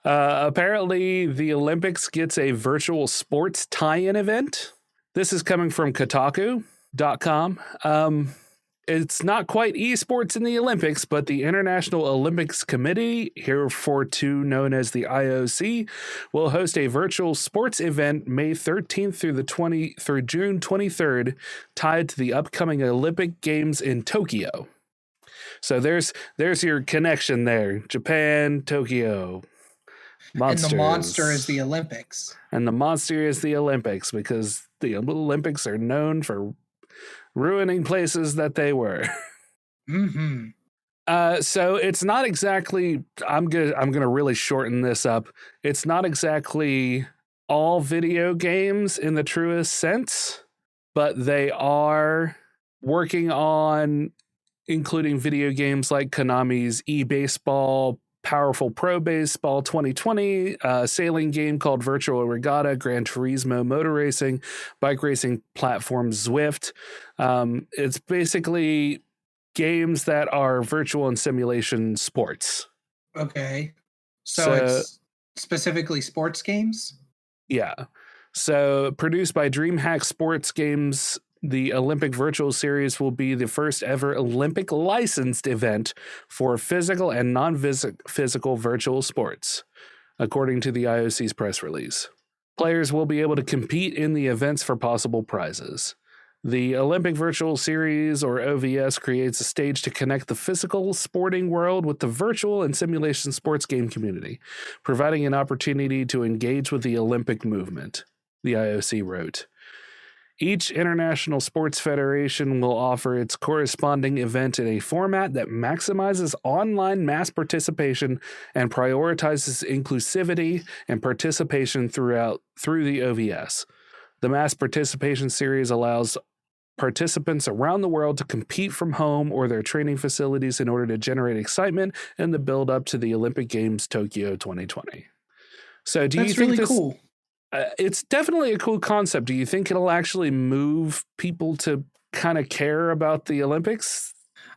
Apparently, the Olympics gets a virtual sports tie-in event. This is coming from Kotaku.com. It's not quite esports in the Olympics, but the International Olympics Committee, heretofore known as the IOC, will host a virtual sports event May 13th through June 23rd, tied to the upcoming Olympic Games in Tokyo. So there's your connection there. Japan, Tokyo. Monsters. And the monster is the Olympics. And the monster is the Olympics, because the Olympics are known for ruining places that they were. Mm-hmm. So it's not exactly, I'm gonna really shorten this up. It's not exactly all video games in the truest sense, but they are working on including video games like Konami's eBaseball, Powerful Pro Baseball 2020, a sailing game called Virtual Regatta, Gran Turismo motor racing, bike racing platform Zwift. It's basically games that are virtual and simulation sports. Okay. So it's specifically sports games? Yeah. So produced by DreamHack Sports Games, the Olympic Virtual Series will be the first ever Olympic licensed event for physical and non-physical virtual sports, according to the IOC's press release. Players will be able to compete in the events for possible prizes. The Olympic Virtual Series, or OVS, creates a stage to connect the physical sporting world with the virtual and simulation sports game community, providing an opportunity to engage with the Olympic movement, the IOC wrote. Each international sports federation will offer its corresponding event in a format that maximizes online mass participation and prioritizes inclusivity and participation through the OVS. The mass participation series allows participants around the world to compete from home or their training facilities in order to generate excitement in the build up to the Olympic Games Tokyo 2020. So do you think really cool? It's definitely a cool concept. Do you think it'll actually move people to kind of care about the Olympics?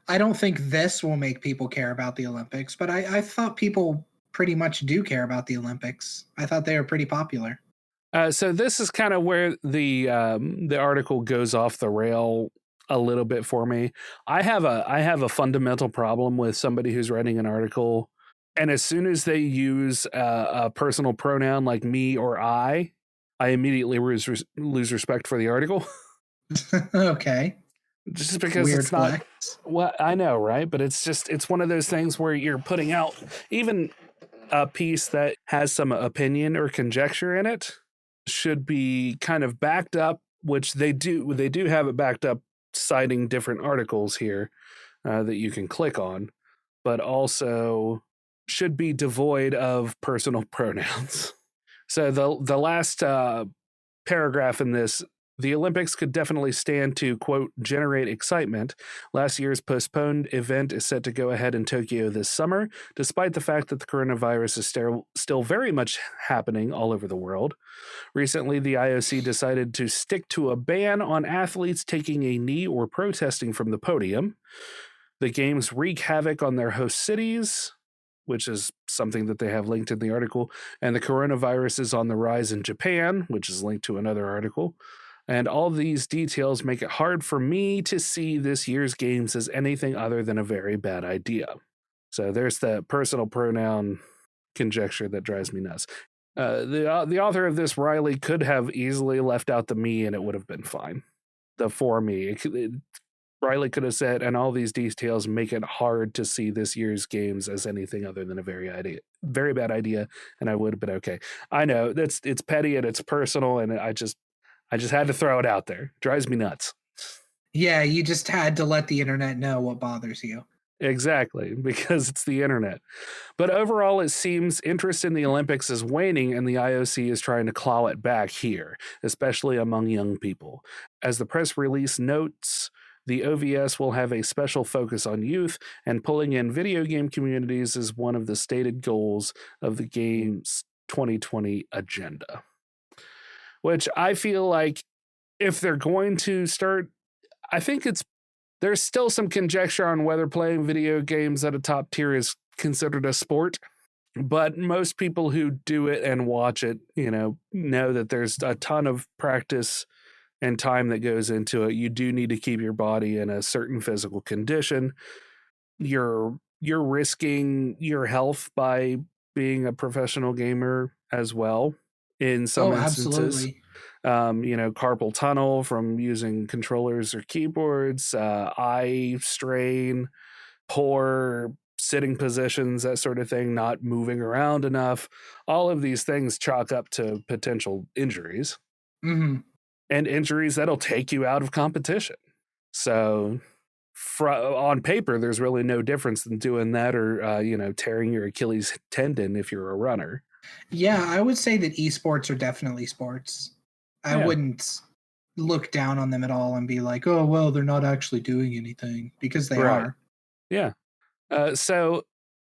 I don't think this will make people care about the Olympics, but I thought people pretty much do care about the Olympics. I thought they were pretty popular. So this is kind of where the article goes off the rail a little bit for me. I have a fundamental problem with somebody who's writing an article, and as soon as they use a personal pronoun like me or I immediately lose respect for the article. Okay. Just because Weird it's not flex. what I know, right? But it's one of those things where you're putting out even a piece that has some opinion or conjecture in it should be kind of backed up, which they do have it backed up, citing different articles here that you can click on, but also should be devoid of personal pronouns. So the last paragraph in this: the Olympics could definitely stand to, quote, generate excitement. Last year's postponed event is set to go ahead in Tokyo this summer, despite the fact that the coronavirus is still very much happening all over the world. Recently, the IOC decided to stick to a ban on athletes taking a knee or protesting from the podium. The games wreak havoc on their host cities, which is something that they have linked in the article, and the coronavirus is on the rise in Japan, which is linked to another article. And all these details make it hard for me to see this year's games as anything other than a very bad idea. So there's the personal pronoun conjecture that drives me nuts. The author of this, Riley, could have easily left out the me and it would have been fine. The for me. Riley could have said, and all these details make it hard to see this year's games as anything other than a very bad idea, and I would have been okay. I know it's petty and it's personal, and I just had to throw it out there. Drives me nuts. Yeah, you just had to let the internet know what bothers you. Exactly, because it's the internet. But overall, it seems interest in the Olympics is waning, and the IOC is trying to claw it back here, especially among young people. As the press release notes, the OVS will have a special focus on youth, and pulling in video game communities is one of the stated goals of the game's 2020 agenda. Which I feel like if they're going to start, I think there's still some conjecture on whether playing video games at a top tier is considered a sport. But most people who do it and watch it, know that there's a ton of practice and time that goes into it. You do need to keep your body in a certain physical condition. You're risking your health by being a professional gamer as well. In some instances, absolutely. carpal tunnel from using controllers or keyboards, eye strain, poor sitting positions, that sort of thing, not moving around enough. All of these things chalk up to potential injuries. Mm-hmm. And injuries that'll take you out of competition. So on paper, there's really no difference than doing that or, tearing your Achilles tendon if you're a runner. Yeah, I would say that esports are definitely sports. I wouldn't look down on them at all and be like, oh, well, they're not actually doing anything, because they are. Yeah. So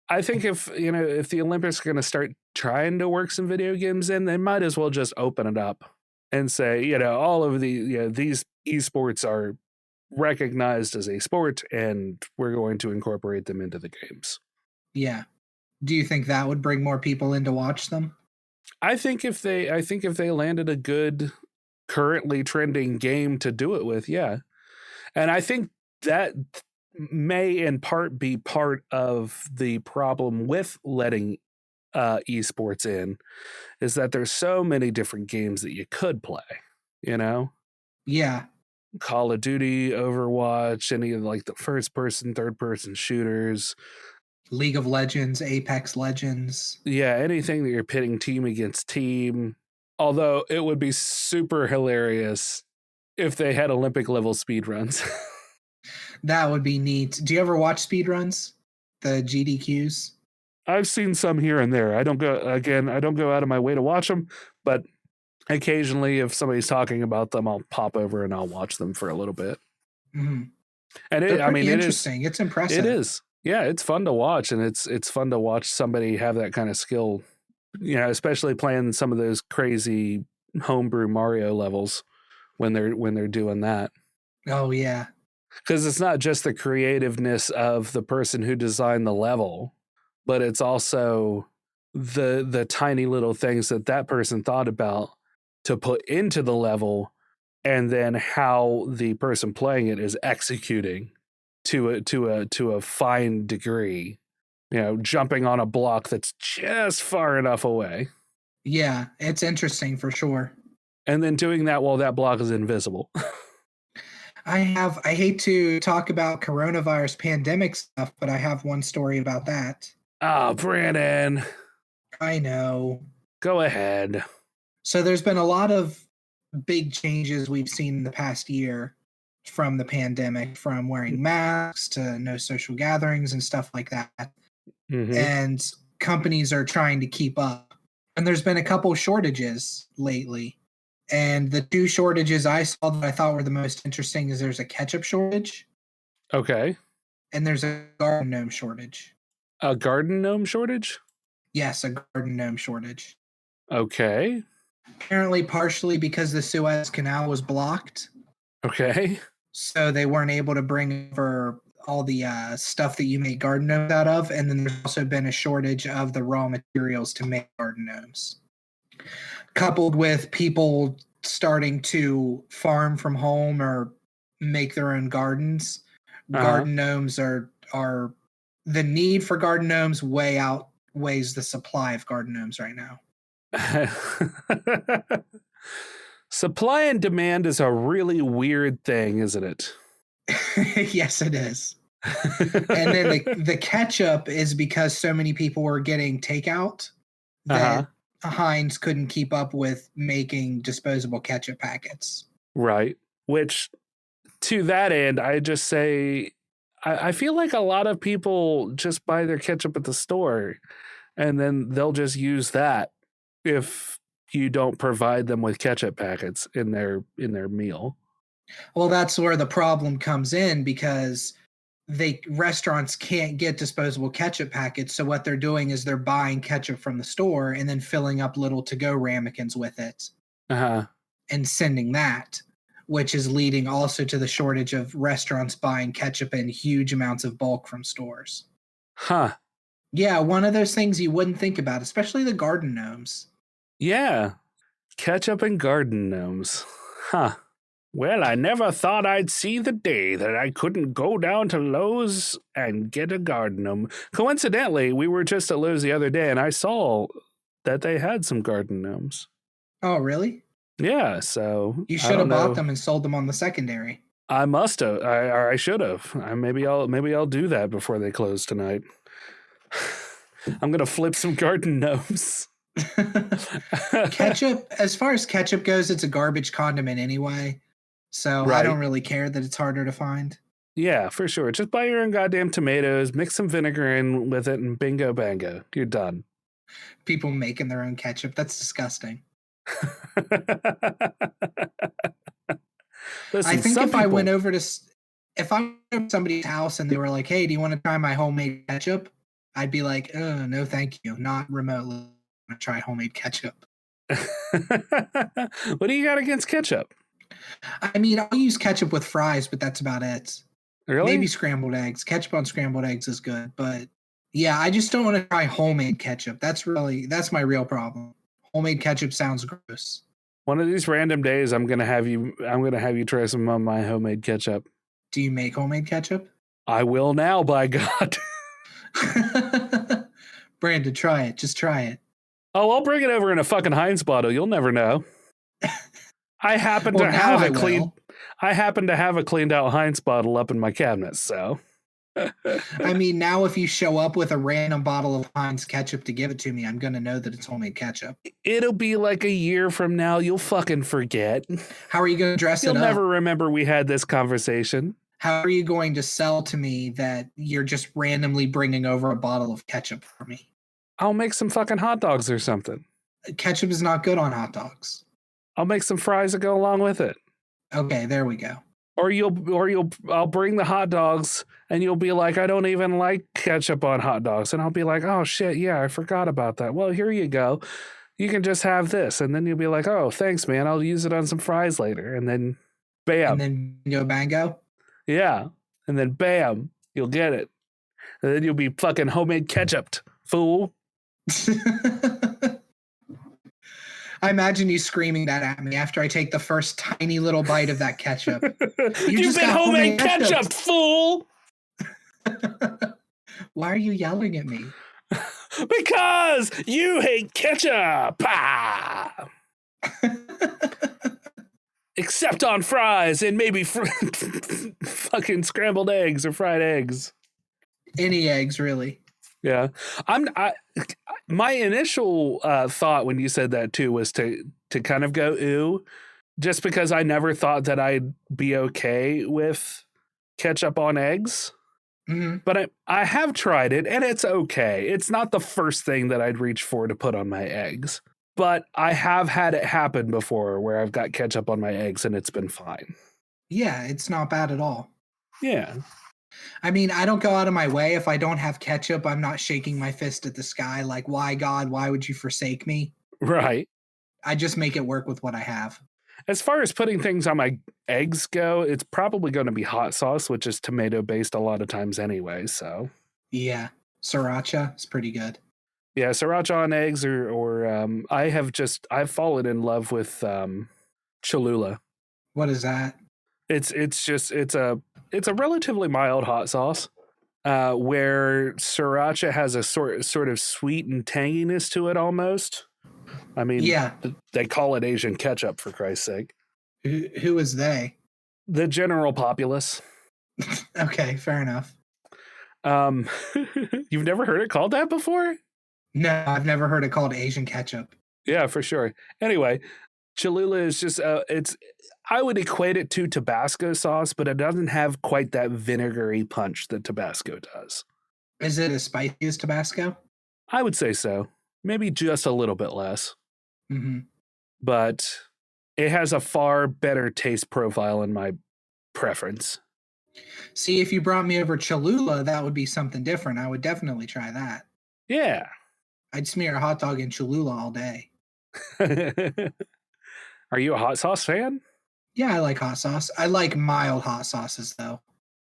I think if the Olympics are going to start trying to work some video games in, they might as well just open it up and say, all of these esports are recognized as a sport and we're going to incorporate them into the games. Yeah. Do you think that would bring more people in to watch them? I think if they landed a good currently trending game to do it with, yeah. And I think that may in part be part of the problem with letting esports in, is that there's so many different games that you could play, Yeah. Call of Duty, Overwatch, any of like the first person, third person shooters, League of Legends, Apex Legends. Yeah, anything that you're pitting team against team. Although it would be super hilarious if they had Olympic level speedruns. That would be neat. Do you ever watch speedruns? The GDQs? I've seen some here and there. I don't go out of my way to watch them, but occasionally if somebody's talking about them, I'll pop over and I'll watch them for a little bit. Mm-hmm. And it interesting. It's impressive. It is. Yeah, it's fun to watch, and it's fun to watch somebody have that kind of skill, especially playing some of those crazy homebrew Mario levels when they're doing that. Oh yeah. Because it's not just the creativeness of the person who designed the level, but it's also the tiny little things that person thought about to put into the level, and then how the person playing it is executing to a fine degree. Jumping on a block that's just far enough away. Yeah, it's interesting for sure. And then doing that while that block is invisible. I hate to talk about coronavirus pandemic stuff, but I have one story about that. Oh, Brandon. I know. Go ahead. So there's been a lot of big changes we've seen in the past year from the pandemic, from wearing masks to no social gatherings and stuff like that. Mm-hmm. And companies are trying to keep up. And there's been a couple shortages lately. And the two shortages I saw that I thought were the most interesting is there's a ketchup shortage. Okay. And there's a garden gnome shortage. A garden gnome shortage? Yes, a garden gnome shortage. Okay. Apparently partially because the Suez Canal was blocked. Okay. So they weren't able to bring over all the stuff that you make garden gnomes out of. And then there's also been a shortage of the raw materials to make garden gnomes. Coupled with people starting to farm from home or make their own gardens, garden gnomes are the need for garden gnomes way outweighs the supply of garden gnomes right now. Supply and demand is a really weird thing, isn't it? Yes, it is. And then the ketchup is because so many people were getting takeout that Heinz couldn't keep up with making disposable ketchup packets. Right. Which, to that end, I just say, I feel like a lot of people just buy their ketchup at the store, and then they'll just use that if you don't provide them with ketchup packets in their meal. Well, that's where the problem comes in, because restaurants can't get disposable ketchup packets. So what they're doing is they're buying ketchup from the store and then filling up little to-go ramekins with it and sending that, which is leading also to the shortage of restaurants buying ketchup in huge amounts of bulk from stores. Yeah, one of those things you wouldn't think about, especially the garden gnomes. Yeah, ketchup and garden gnomes. Well, I never thought I'd see the day that I couldn't go down to Lowe's and get a garden gnome. Coincidentally, we were just at Lowe's the other day, and I saw that they had some garden gnomes. Oh, really? Yeah, so you should have bought them and sold them on the secondary. I must have. I should have. Maybe I'll do that before they close tonight. I'm gonna flip some garden gnomes. Ketchup, as far as ketchup goes, it's a garbage condiment anyway. So right. I don't really care that it's harder to find. Yeah, for sure. Just buy your own goddamn tomatoes, mix some vinegar in with it, and bingo bango. You're done. People making their own ketchup. That's disgusting. Listen, I think if I went over to somebody's house and they were like, hey, do you want to try my homemade ketchup? I'd be like, oh, no, thank you. Not remotely want to try homemade ketchup. What do you got against ketchup? I mean, I'll use ketchup with fries, but that's about it. Really? Maybe scrambled eggs. Ketchup on scrambled eggs is good, but yeah, I just don't want to try homemade ketchup. That's my real problem. Homemade ketchup sounds gross. One of these random days, I'm gonna have you try some of my homemade ketchup. Do you make homemade ketchup? I will now, by God. Brandon, try it. Just try it. Oh, I'll bring it over in a fucking Heinz bottle. You'll never know. I happen to have a cleaned out Heinz bottle up in my cabinet, so. I mean, now if you show up with a random bottle of Heinz ketchup to give it to me, I'm going to know that it's homemade ketchup. It'll be like a year from now. You'll fucking forget. How are you going to dress it up? You'll never remember we had this conversation. How are you going to sell to me that you're just randomly bringing over a bottle of ketchup for me? I'll make some fucking hot dogs or something. Ketchup is not good on hot dogs. I'll make some fries that go along with it. Okay, there we go. I'll bring the hot dogs and you'll be like, I don't even like ketchup on hot dogs. And I'll be like, oh shit, yeah, I forgot about that. Well, here you go. You can just have this. And then you'll be like, oh, thanks, man. I'll use it on some fries later. And then bam. And then bingo bango? Yeah. And then bam, you'll get it. And then you'll be fucking homemade ketchuped, fool. I imagine you screaming that at me after I take the first tiny little bite of that ketchup. You've been homemade ketchup, fool! Why are you yelling at me? Because you hate ketchup! Ah! Except on fries and maybe fucking scrambled eggs or fried eggs. Any eggs, really. Yeah. My initial thought when you said that too was to kind of go ooh, just because I never thought that I'd be okay with ketchup on eggs. Mm-hmm. But I have tried it and it's okay. It's not the first thing that I'd reach for to put on my eggs. But I have had it happen before where I've got ketchup on my eggs and it's been fine. Yeah, it's not bad at all. Yeah. I mean, I don't go out of my way. If I don't have ketchup, I'm not shaking my fist at the sky like, why, God, why would you forsake me? Right. I just make it work with what I have. As far as putting things on my eggs go, it's probably going to be hot sauce, which is tomato-based a lot of times anyway, so. Yeah. Sriracha is pretty good. Yeah, sriracha on eggs or I've fallen in love with Cholula. What is that? It's a relatively mild hot sauce where sriracha has a sort of sweet and tanginess to it almost. I mean, yeah, they call it Asian ketchup for Christ's sake. Who is they? The general populace. Okay, fair enough. You've never heard it called that before? No, I've never heard it called Asian ketchup. Yeah, for sure. Anyway, Cholula is just I would equate it to Tabasco sauce, but it doesn't have quite that vinegary punch that Tabasco does. Is it as spicy as Tabasco? I would say so. Maybe just a little bit less. Mm-hmm. But it has a far better taste profile in my preference. See, if you brought me over Cholula, that would be something different. I would definitely try that. Yeah. I'd smear a hot dog in Cholula all day. Are you a hot sauce fan? Yeah, I like hot sauce. I like mild hot sauces, though.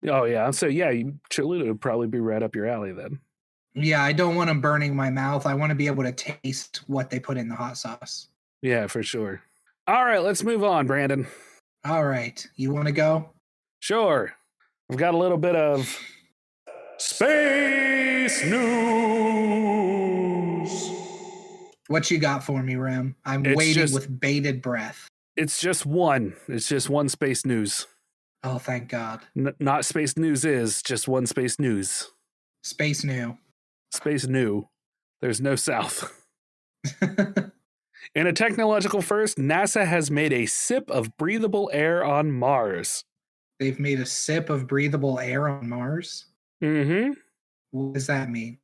Oh, yeah. So, yeah, Cholula would probably be right up your alley then. Yeah, I don't want them burning my mouth. I want to be able to taste what they put in the hot sauce. Yeah, for sure. All right, let's move on, Brandon. All right. You want to go? Sure. I've got a little bit of space news. What you got for me, Rem? I'm waiting with bated breath. It's just one. It's just one space news. Oh, thank God. Not space news is, just one space news. Space new. Space new. There's no south. In a technological first, NASA has made a sip of breathable air on Mars. They've made a sip of breathable air on Mars? Mm-hmm. What does that mean?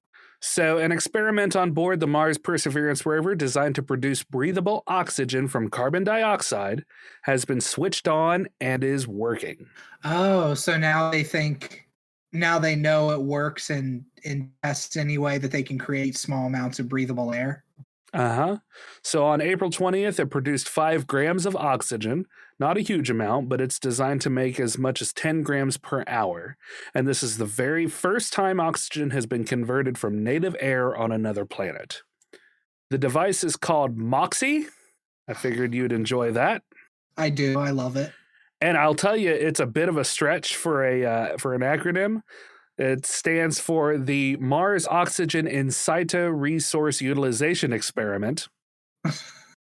So, an experiment on board the Mars Perseverance rover designed to produce breathable oxygen from carbon dioxide has been switched on and is working. Oh, so now they know it works in tests anyway that they can create small amounts of breathable air? Uh-huh. So on April 20th, it produced 5 grams of oxygen. Not a huge amount, but it's designed to make as much as 10 grams per hour. And this is the very first time oxygen has been converted from native air on another planet. The device is called MOXIE. I figured you'd enjoy that. I do. I love it. And I'll tell you, it's a bit of a stretch for an acronym. It stands for the Mars Oxygen In Situ Resource Utilization Experiment.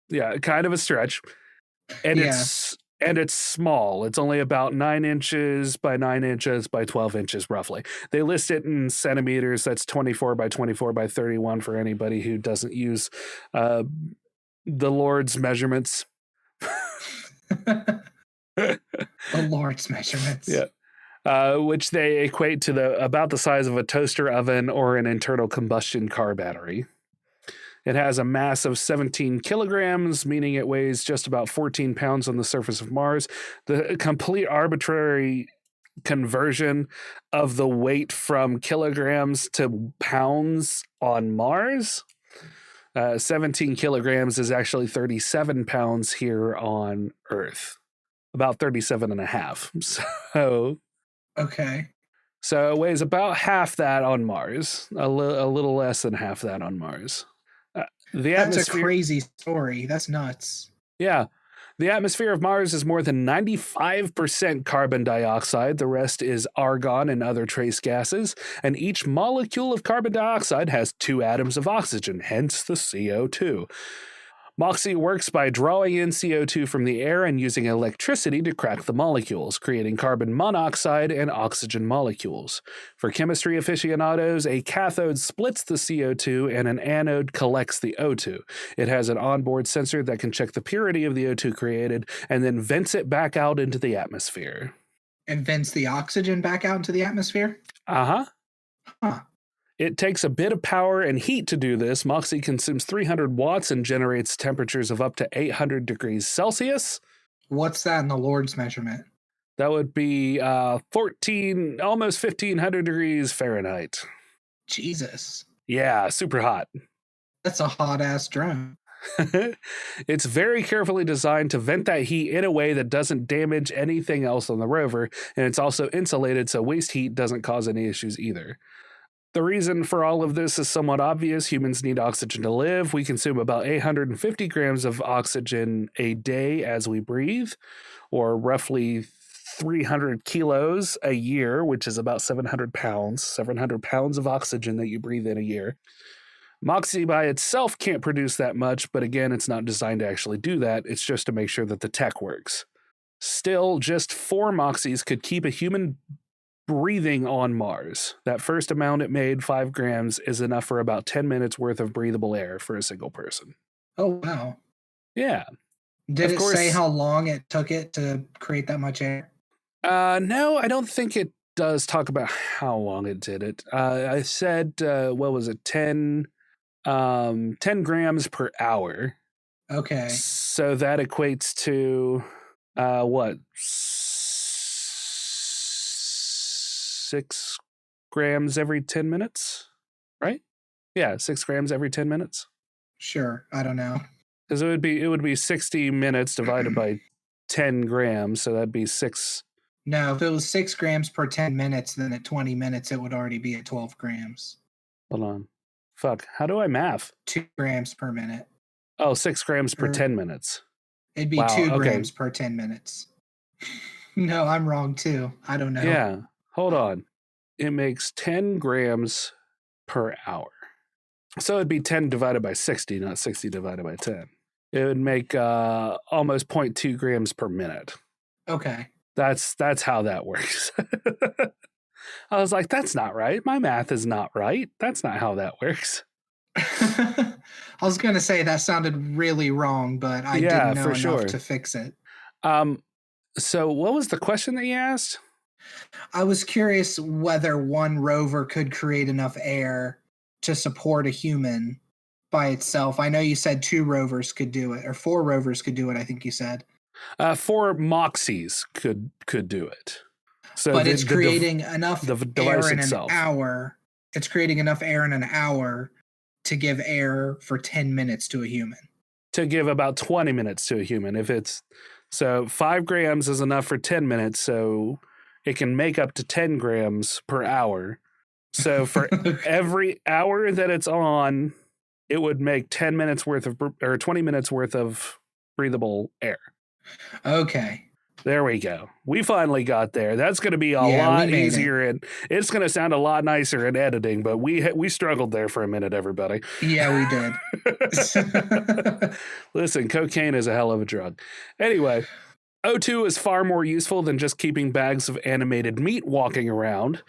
Yeah, kind of a stretch. And it's small. It's only about 9 inches by 9 inches by 12 inches, roughly. They list it in centimeters. That's 24 by 24 by 31 for anybody who doesn't use the Lord's measurements. The Lord's measurements. Yeah. Which they equate to about the size of a toaster oven or an internal combustion car battery. It has a mass of 17 kilograms, meaning it weighs just about 14 pounds on the surface of Mars. The complete arbitrary conversion of the weight from kilograms to pounds on Mars. 17 kilograms is actually 37 pounds here on Earth. About 37 and a half. So... Okay. So it weighs about half that on Mars, a little less than half that on Mars. That's a crazy story. That's nuts. Yeah. The atmosphere of Mars is more than 95% carbon dioxide. The rest is argon and other trace gases. And each molecule of carbon dioxide has 2 atoms of oxygen, hence the CO2. Moxie works by drawing in CO2 from the air and using electricity to crack the molecules, creating carbon monoxide and oxygen molecules. For chemistry aficionados, a cathode splits the CO2 and an anode collects the O2. It has an onboard sensor that can check the purity of the O2 created and then vents it back out into the atmosphere. And vents the oxygen back out into the atmosphere? Uh-huh. Huh. It takes a bit of power and heat to do this. Moxie consumes 300 watts and generates temperatures of up to 800 degrees Celsius. What's that in the Lord's measurement? That would be almost 1,500 degrees Fahrenheit. Jesus. Yeah, super hot. That's a hot-ass drone. It's very carefully designed to vent that heat in a way that doesn't damage anything else on the rover, and it's also insulated so waste heat doesn't cause any issues either. The reason for all of this is somewhat obvious. Humans need oxygen to live. We consume about 850 grams of oxygen a day as we breathe, or roughly 300 kilos a year, which is about 700 pounds. 700 pounds of oxygen that you breathe in a year. Moxie by itself can't produce that much, but again, it's not designed to actually do that. It's just to make sure that the tech works. Still, just 4 Moxies could keep a human breathing on Mars. That first amount it made, 5 grams, is enough for about 10 minutes worth of breathable air for a single person. Oh, wow. Yeah. Did it say how long it took it to create that much air? No, I don't think it does talk about how long it did it. I said, 10 grams per hour. Okay. So that equates to, 6 grams every 10 minutes, right? Yeah, 6 grams every 10 minutes. Sure, I don't know. Because it would be 60 minutes divided by 10 grams, so that'd be 6. No, if it was 6 grams per 10 minutes, then at 20 minutes it would already be at 12 grams. Hold on. Fuck, how do I math? 2 grams per minute. Oh, 6 grams per 10 minutes. It'd be 2 grams per 10 minutes. No, I'm wrong too. I don't know. Yeah, hold on. It makes 10 grams per hour. So it'd be 10 divided by 60, not 60 divided by 10. It would make almost 0.2 grams per minute. Okay. That's how that works. I was like, that's not right. My math is not right. That's not how that works. I was going to say that sounded really wrong, but I didn't know enough to fix it. So what was the question that you asked? I was curious whether one rover could create enough air to support a human by itself. I know you said 2 rovers could do it, or 4 rovers could do it, I think you said. 4 Moxies could do it. So but it's creating enough air in an hour. It's creating enough air in an hour to give air for 10 minutes to a human. To give about 20 minutes to a human. So 5 grams is enough for 10 minutes, so it can make up to 10 grams per hour. So for every hour that it's on, it would make 10 minutes worth of, or 20 minutes worth of breathable air. Okay. There we go. We finally got there. That's going to be a lot easier, and it's going to sound a lot nicer in editing, but we struggled there for a minute, everybody. Yeah, we did. Listen, cocaine is a hell of a drug. Anyway, O2 is far more useful than just keeping bags of animated meat walking around.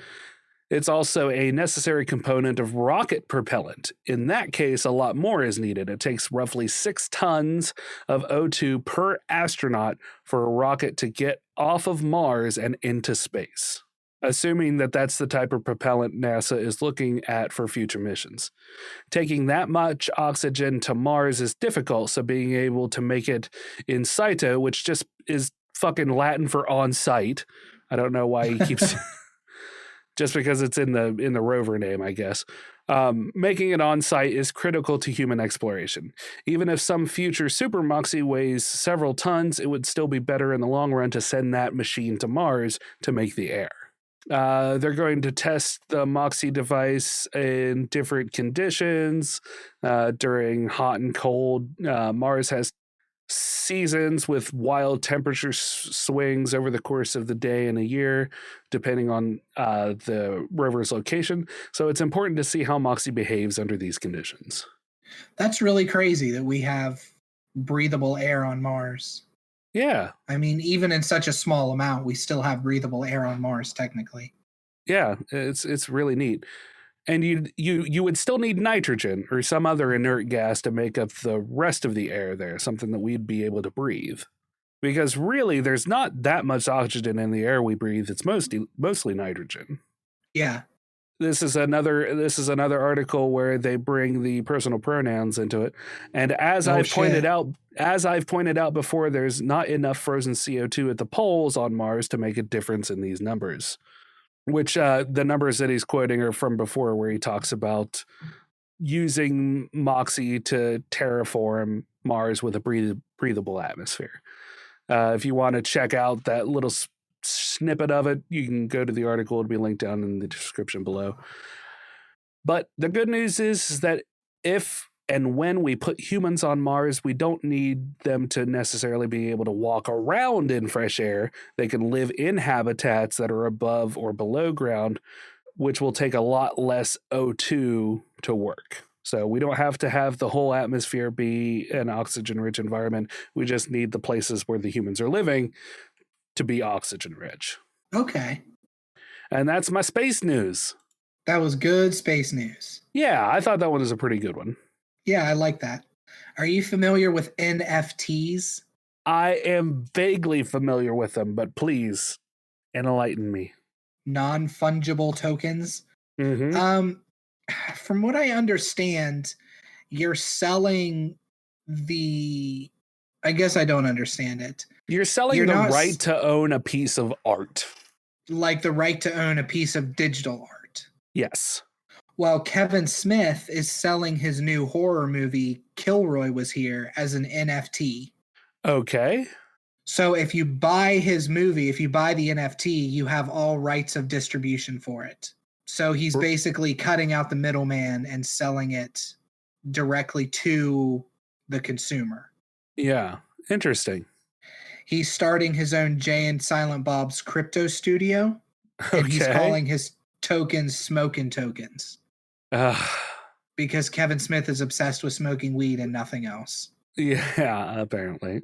It's also a necessary component of rocket propellant. In that case, a lot more is needed. It takes roughly 6 tons of O2 per astronaut for a rocket to get off of Mars and into space, assuming that that's the type of propellant NASA is looking at for future missions. Taking that much oxygen to Mars is difficult, so being able to make it in situ, which just is fucking Latin for on site. I don't know why he keeps... just because it's in the rover name, I guess. Making it on site is critical to human exploration. Even if some future super Moxie weighs several tons, it would still be better in the long run to send that machine to Mars to make the air. They're going to test the Moxie device in different conditions during hot and cold. Mars has seasons with wild temperature swings over the course of the day and a year, depending on the rover's location. So it's important to see how Moxie behaves under these conditions. That's really crazy that we have breathable air on Mars. Yeah. I mean, even in such a small amount, we still have breathable air on Mars, technically. Yeah, it's really neat. And you would still need nitrogen or some other inert gas to make up the rest of the air there, something that we'd be able to breathe. Because really, there's not that much oxygen in the air we breathe. It's mostly nitrogen. Yeah. This is another article where they bring the personal pronouns into it. And as I've pointed out before, there's not enough frozen CO2 at the poles on Mars to make a difference in these numbers. Which the numbers that he's quoting are from before, where he talks about using Moxie to terraform Mars with a breathable atmosphere. If you want to check out that little snippet of it, you can go to the article. It'll be linked down in the description below. But the good news is that if and when we put humans on Mars, we don't need them to necessarily be able to walk around in fresh air. They can live in habitats that are above or below ground, which will take a lot less O2 to work. So we don't have to have the whole atmosphere be an oxygen-rich environment. We just need the places where the humans are living to be oxygen-rich. Okay. And that's my space news. That was good space news. Yeah, I thought that one was a pretty good one. Yeah, I like that. Are you familiar with NFTs? I am vaguely familiar with them, but please enlighten me. Non-fungible tokens? Mm-hmm. From what I understand, you're selling the... I guess I don't understand it. You're selling the right to own a piece of art. Like the right to own a piece of digital art. Yes. Well, Kevin Smith is selling his new horror movie, Kilroy Was Here, as an NFT. Okay. So if you buy his movie, if you buy the NFT, you have all rights of distribution for it. So he's basically cutting out the middleman and selling it directly to the consumer. Yeah. Interesting. He's starting his own Jay and Silent Bob's crypto studio. Okay. And he's calling his tokens smoking tokens. Because Kevin Smith is obsessed with smoking weed and nothing else. Yeah, apparently.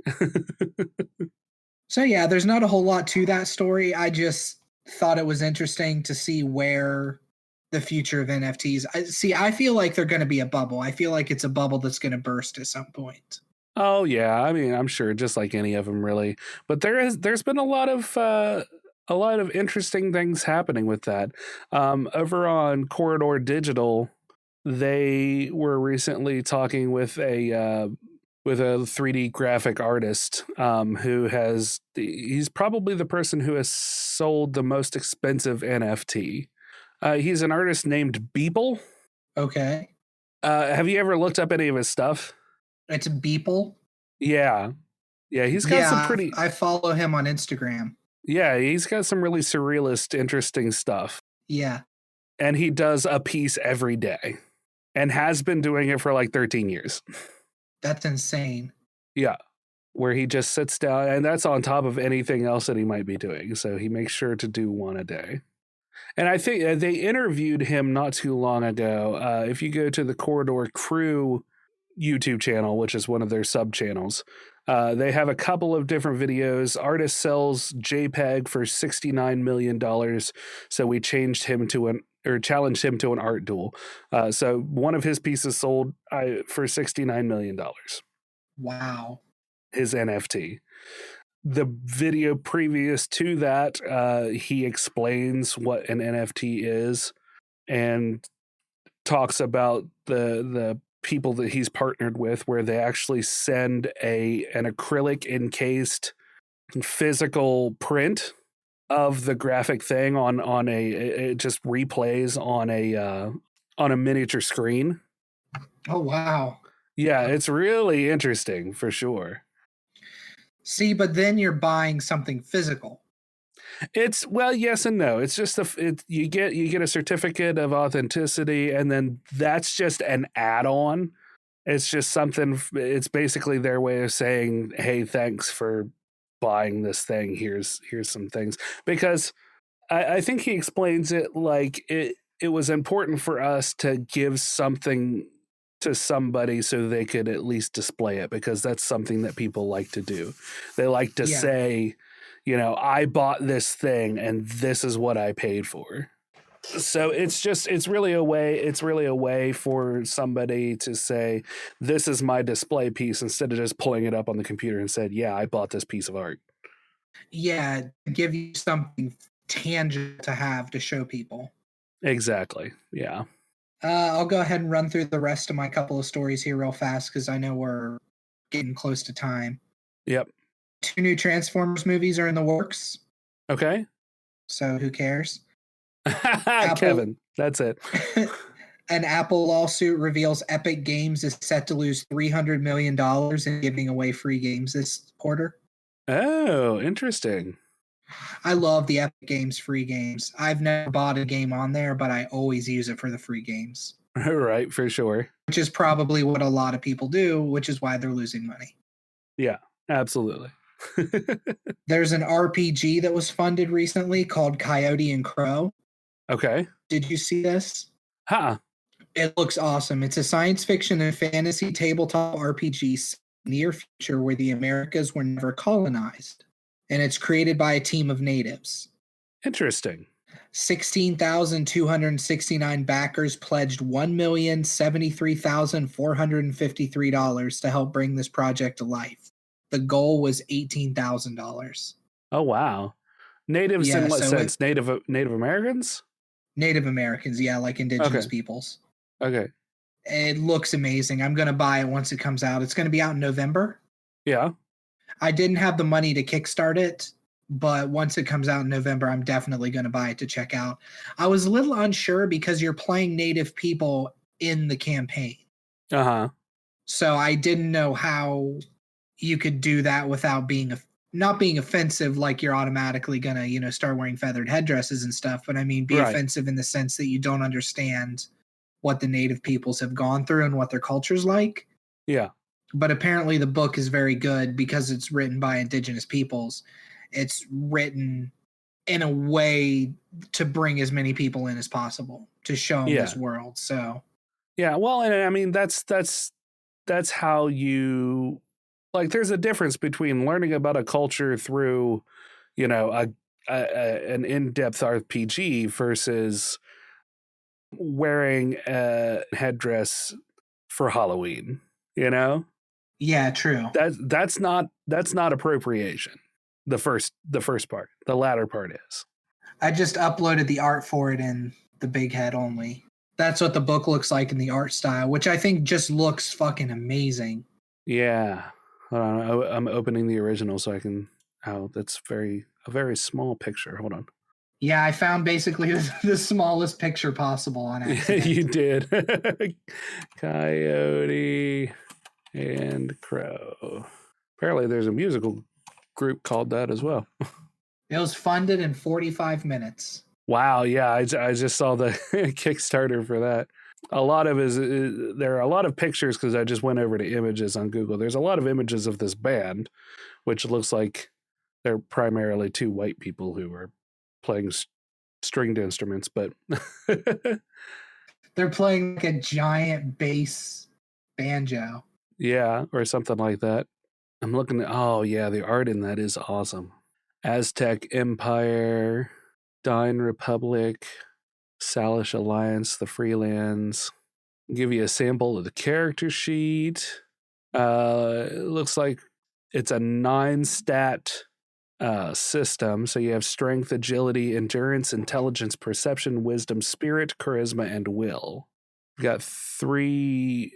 So yeah, there's not a whole lot to that story. I just thought it was interesting to see where the future of NFTs. I feel like they're going to be a bubble. I feel like it's a bubble that's going to burst at some point. Oh yeah, I mean, I'm sure, just like any of them, really. But there's been a lot of interesting things happening with that. Over on Corridor Digital, they were recently talking with a 3D graphic artist he's probably the person who has sold the most expensive NFT. He's an artist named Beeple. Okay. Have you ever looked up any of his stuff? It's Beeple? Yeah. Yeah, he's got some pretty... I follow him on Instagram. Yeah, he's got some really surrealist, interesting stuff. Yeah. And he does a piece every day and has been doing it for like 13 years. That's insane. Yeah. Where he just sits down, and that's on top of anything else that he might be doing. So he makes sure to do one a day. And I think they interviewed him not too long ago. If you go to the Corridor Crew YouTube channel, which is one of their sub channels, they have a couple of different videos. Artist sells JPEG for $69 million. So we challenged him to an art duel. So one of his pieces sold for $69 million. Wow. His NFT. The video previous to that, he explains what an NFT is and talks about the people that he's partnered with, where they actually send an acrylic encased physical print of the graphic thing on it just replays on a miniature screen. Oh wow. Yeah, it's really interesting for sure. See, but then you're buying something physical. It's well, yes and no. It's just you get a certificate of authenticity, and then that's just an add-on. It's just something. It's basically their way of saying, "Hey, thanks for buying this thing. Here's some things." Because I think he explains it like it was important for us to give something to somebody so they could at least display it, because that's something that people like to do. They like to say, I bought this thing and this is what I paid for. So it's really a way for somebody to say, this is my display piece, instead of just pulling it up on the computer and said, yeah, I bought this piece of art. Yeah, give you something tangible to have to show people. Exactly. Yeah. I'll go ahead and run through the rest of my couple of stories here real fast because I know we're getting close to time. Yep. 2 new Transformers movies are in the works. Okay. So who cares? Kevin, that's it. An Apple lawsuit reveals Epic Games is set to lose $300 million in giving away free games this quarter. Oh, interesting. I love the Epic Games free games. I've never bought a game on there, but I always use it for the free games. Right, for sure. Which is probably what a lot of people do, which is why they're losing money. Yeah, absolutely. There's an RPG that was funded recently called Coyote and Crow. Okay. Did you see this? Huh. It looks awesome. It's a science fiction and fantasy tabletop RPG near future where the Americas were never colonized. And it's created by a team of natives. Interesting. 16,269 backers pledged $1,073,453 to help bring this project to life. The goal was $18,000. Oh, wow. Natives in what sense? Native Americans? Native Americans, yeah, like indigenous peoples. Okay. It looks amazing. I'm going to buy it once it comes out. It's going to be out in November. Yeah. I didn't have the money to kickstart it, but once it comes out in November, I'm definitely going to buy it to check out. I was a little unsure because you're playing native people in the campaign. Uh-huh. So I didn't know how you could do that without not being offensive, like you're automatically going to, start wearing feathered headdresses and stuff. But I mean, be offensive in the sense that you don't understand what the native peoples have gone through and what their culture's like. Yeah. But apparently the book is very good because it's written by indigenous peoples. It's written in a way to bring as many people in as possible to show them this world. So, yeah, well, and I mean, that's how you, like, there's a difference between learning about a culture through, an in-depth RPG versus wearing a headdress for Halloween, Yeah, true. That's not appropriation. The first part. The latter part is. I just uploaded the art for it in the big head only. That's what the book looks like in the art style, which I think just looks fucking amazing. Yeah. I'm opening the original so I can. Oh, that's a very small picture. Hold on. Yeah, I found basically the smallest picture possible on accident. You did. Coyote and Crow. Apparently there's a musical group called that as well. It was funded in 45 minutes. Wow, yeah, I just saw the Kickstarter for that. A lot of there are a lot of pictures because I just went over to images on Google. There's a lot of images of this band, which looks like they're primarily 2 white people who are playing stringed instruments, but they're playing like a giant bass banjo. Yeah, or something like that. I'm looking at, oh yeah, the art in that is awesome. Aztec Empire, Dine Republic, Salish Alliance, the Freelands. I'll give you a sample of the character sheet. It looks like it's a 9-stat system. So you have strength, agility, endurance, intelligence, perception, wisdom, spirit, charisma, and will. You've got 3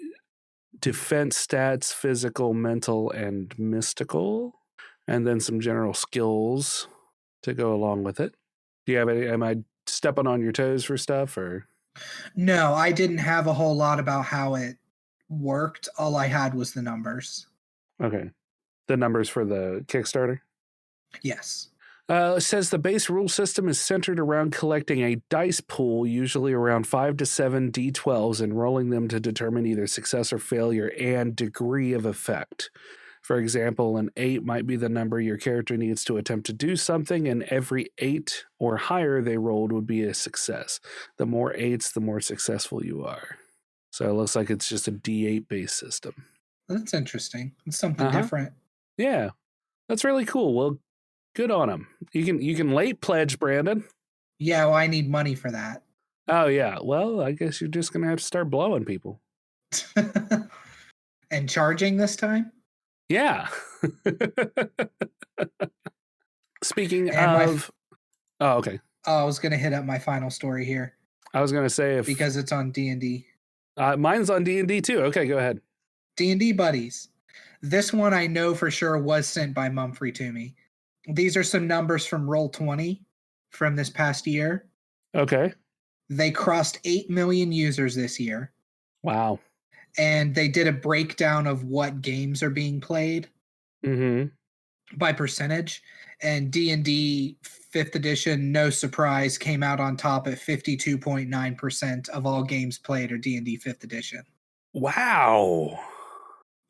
defense stats: physical, mental, and mystical, and then some general skills to go along with it. Do you have any? Am I stepping on your toes for stuff, or? No, I didn't have a whole lot about how it worked. All I had was the numbers. Okay. The numbers for the Kickstarter? Yes. It says the base rule system is centered around collecting a dice pool, usually around 5 to 7 d12s, and rolling them to determine either success or failure and degree of effect. For example, an 8 might be the number your character needs to attempt to do something, and every 8 or higher they rolled would be a success. The more 8s, the more successful you are. So it looks like it's just a D8 based system. That's interesting. It's something different. Yeah, that's really cool. Well, good on them. You can late pledge, Brandon. Yeah, well, I need money for that. Oh yeah. Well, I guess you're just gonna have to start blowing people. And charging this time? Yeah. Speaking of, oh okay. Oh, I was gonna hit up my final story here. I was gonna say because it's on D&D. Mine's on D&D too. Okay, go ahead. D&D buddies. This one I know for sure was sent by Mumfrey to me. These are some numbers from Roll20 from this past year. Okay. They crossed 8 million users this year. Wow. And they did a breakdown of what games are being played by percentage. And D&D 5th edition, no surprise, came out on top at 52.9% of all games played are D&D 5th edition. Wow.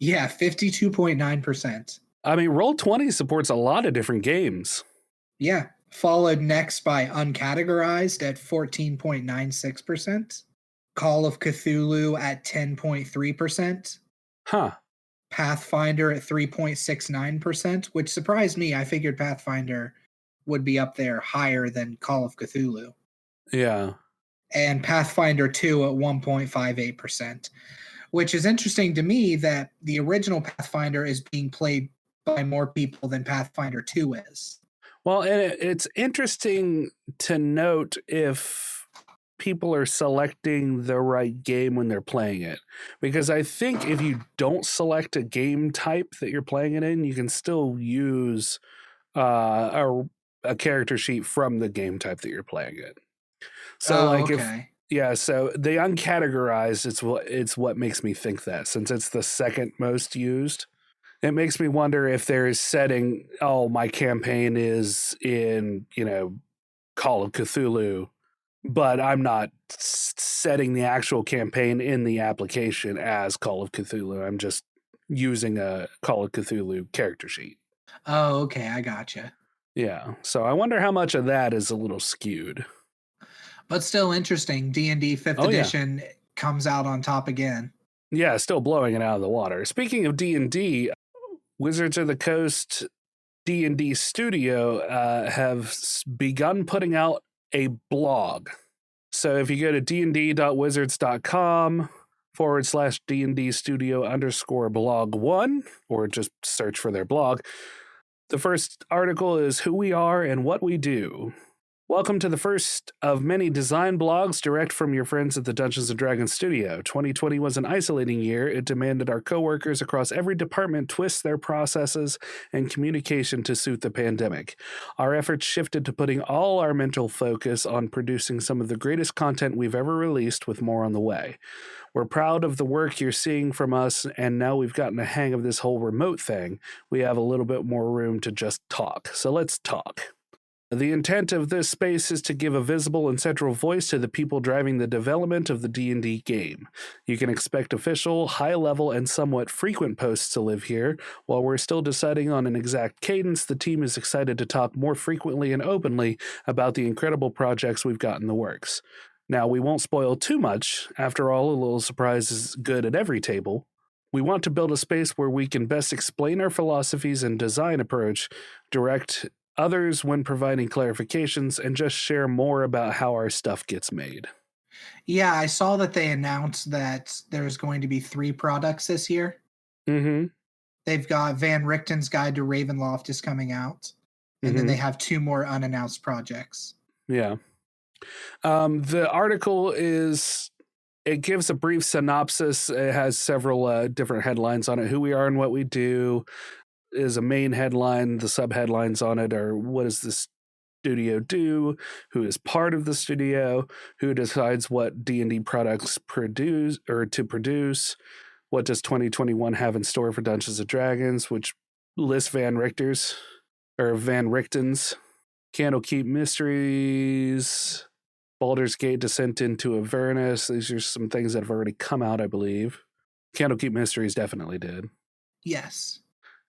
Yeah, 52.9%. I mean, Roll20 supports a lot of different games. Yeah. Followed next by Uncategorized at 14.96%. Call of Cthulhu at 10.3%. Huh. Pathfinder at 3.69%, which surprised me. I figured Pathfinder would be up there higher than Call of Cthulhu. Yeah. And Pathfinder 2 at 1.58%, which is interesting to me that the original Pathfinder is being played by more people than Pathfinder 2 is. Well, and it's interesting to note if people are selecting the right game when they're playing it. Because I think if you don't select a game type that you're playing it in, you can still use a character sheet from the game type that you're playing it. So so the uncategorized, it's what makes me think that, since it's the second most used. It makes me wonder if there is setting, my campaign is in, Call of Cthulhu, but I'm not setting the actual campaign in the application as Call of Cthulhu. I'm just using a Call of Cthulhu character sheet. Oh, okay. I gotcha. Yeah. So I wonder how much of that is a little skewed. But still interesting. D&D 5th edition comes out on top again. Yeah, still blowing it out of the water. Speaking of D&D, Wizards of the Coast D&D studio have begun putting out a blog. So if you go to dnd.wizards.com/D&D studio_blog1, or just search for their blog, the first article is Who We Are and What We Do. Welcome to the first of many design blogs direct from your friends at the Dungeons & Dragons studio. 2020 was an isolating year. It demanded our coworkers across every department twist their processes and communication to suit the pandemic. Our efforts shifted to putting all our mental focus on producing some of the greatest content we've ever released, with more on the way. We're proud of the work you're seeing from us, and now we've gotten a hang of this whole remote thing. We have a little bit more room to just talk. So let's talk. The intent of this space is to give a visible and central voice to the people driving the development of the D&D game. You can expect official, high-level, and somewhat frequent posts to live here. While we're still deciding on an exact cadence, the team is excited to talk more frequently and openly about the incredible projects we've got in the works. Now, we won't spoil too much. After all, a little surprise is good at every table. We want to build a space where we can best explain our philosophies and design approach, direct others when providing clarifications, and just share more about how our stuff gets made. Yeah, I saw that they announced that there's going to be 3 products this year. Mm-hmm. They've got Van Richten's Guide to Ravenloft is coming out, and then they have 2 more unannounced projects. Yeah. The article it gives a brief synopsis. It has several different headlines on it. Who we are and what we do is a main headline. The sub-headlines on it are, what does the studio do? Who is part of the studio? Who decides what D&D products produce? What does 2021 have in store for Dungeons & Dragons, which lists Van Richten's. Candlekeep Mysteries, Baldur's Gate Descent into Avernus. These are some things that have already come out, I believe. Candlekeep Mysteries definitely did. Yes.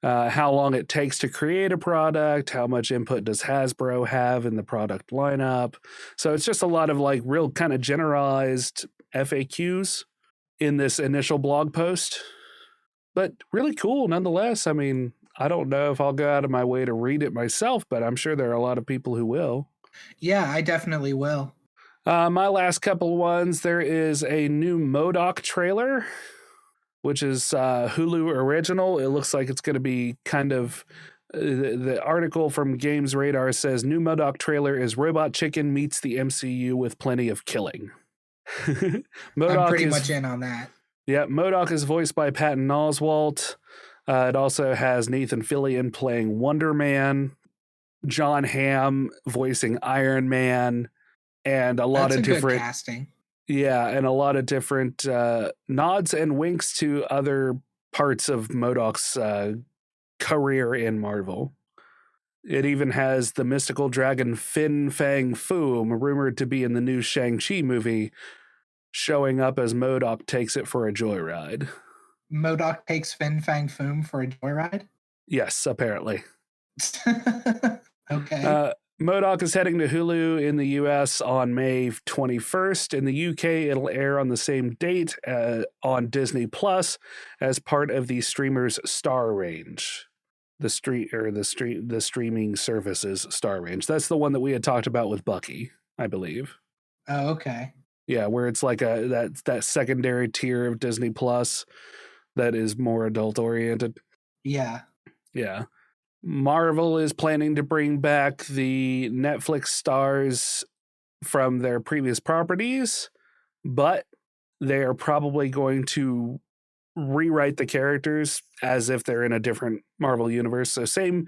How long it takes to create a product, how much input does Hasbro have in the product lineup. So it's just a lot of like real kind of generalized FAQs in this initial blog post, but really cool nonetheless. I mean, I don't know if I'll go out of my way to read it myself, but I'm sure there are a lot of people who will. Yeah, I definitely will. My last couple ones, there is a new Modok trailer, which is Hulu original. It looks like it's going to be kind of... the article from Games Radar says, new Modok trailer is Robot Chicken meets the MCU with plenty of killing. I'm pretty much in on that. Yeah, Modok is voiced by Patton Oswalt. It also has Nathan Fillion playing Wonder Man, John Hamm voicing Iron Man, and a lot of different good casting. Yeah, and a lot of different nods and winks to other parts of Modok's career in Marvel. It even has the mystical dragon Fin Fang Foom, rumored to be in the new Shang-Chi movie, showing up as Modok takes it for a joyride. Modok takes Fin Fang Foom for a joyride? Yes, apparently. Okay. Modok is heading to Hulu in the US on May 21st. In the UK, it'll air on the same date on Disney Plus as part of the streamer's Star Range. The streaming services Star Range. That's the one that we had talked about with Bucky, I believe. Oh, okay. Yeah, where it's like that secondary tier of Disney Plus that is more adult oriented. Yeah. Yeah. Marvel is planning to bring back the Netflix stars from their previous properties, but they are probably going to rewrite the characters as if they're in a different Marvel universe. So same,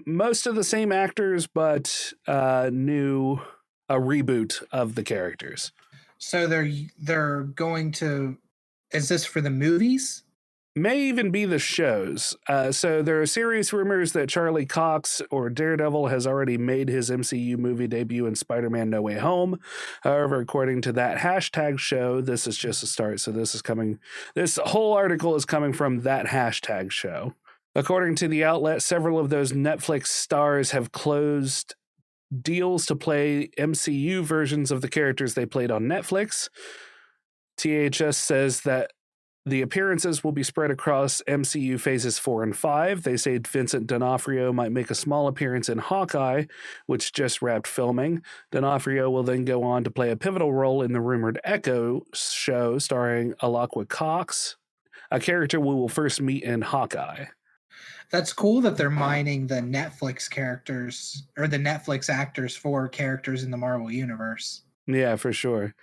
most of the same actors, but a reboot of the characters. So they're going to... Is this for the movies? May even be the shows. So there are serious rumors that Charlie Cox or Daredevil has already made his MCU movie debut in Spider-Man No Way Home. However, according to that hashtag show, this is just a start. So this whole article is coming from that hashtag show. According to the outlet, several of those Netflix stars have closed deals to play MCU versions of the characters they played on Netflix. THS says that the appearances will be spread across MCU phases 4 and 5. They say Vincent D'Onofrio might make a small appearance in Hawkeye, which just wrapped filming. D'Onofrio will then go on to play a pivotal role in the rumored Echo show starring Alaqua Cox, a character we will first meet in Hawkeye. That's cool that they're mining the Netflix characters or the Netflix actors for characters in the Marvel Universe. Yeah, for sure.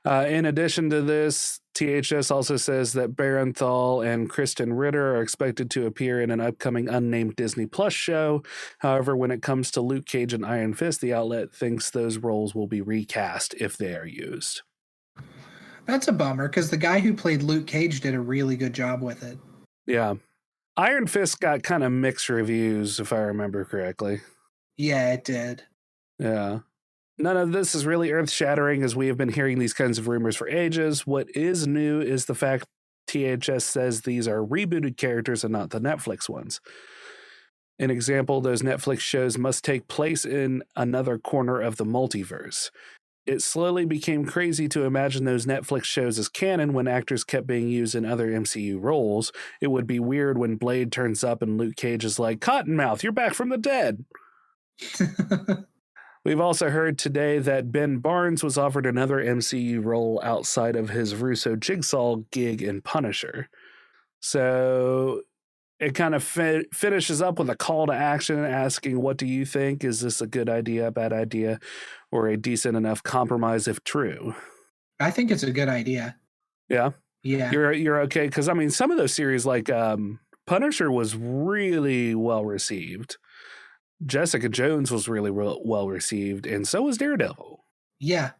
In addition to this, THS also says that Barenthal and Kristen Ritter are expected to appear in an upcoming unnamed Disney Plus show. However, when it comes to Luke Cage and Iron Fist, the outlet thinks those roles will be recast if they are used. That's a bummer, because the guy who played Luke Cage did a really good job with it. Yeah. Iron Fist got kind of mixed reviews, if I remember correctly. Yeah, it did. Yeah. None of this is really earth-shattering, as we have been hearing these kinds of rumors for ages. What is new is the fact THS says these are rebooted characters and not the Netflix ones. An example, those Netflix shows must take place in another corner of the multiverse. It slowly became crazy to imagine those Netflix shows as canon when actors kept being used in other MCU roles. It would be weird when Blade turns up and Luke Cage is like, Cottonmouth, you're back from the dead. We've also heard today that Ben Barnes was offered another MCU role outside of his Russo Jigsaw gig in Punisher. So it kind of finishes up with a call to action asking, what do you think? Is this a good idea, a bad idea, or a decent enough compromise if true? I think it's a good idea. Yeah? Yeah. You're okay? Because, I mean, some of those series, like Punisher was really well received. Jessica Jones was really well received, and so was Daredevil. Yeah.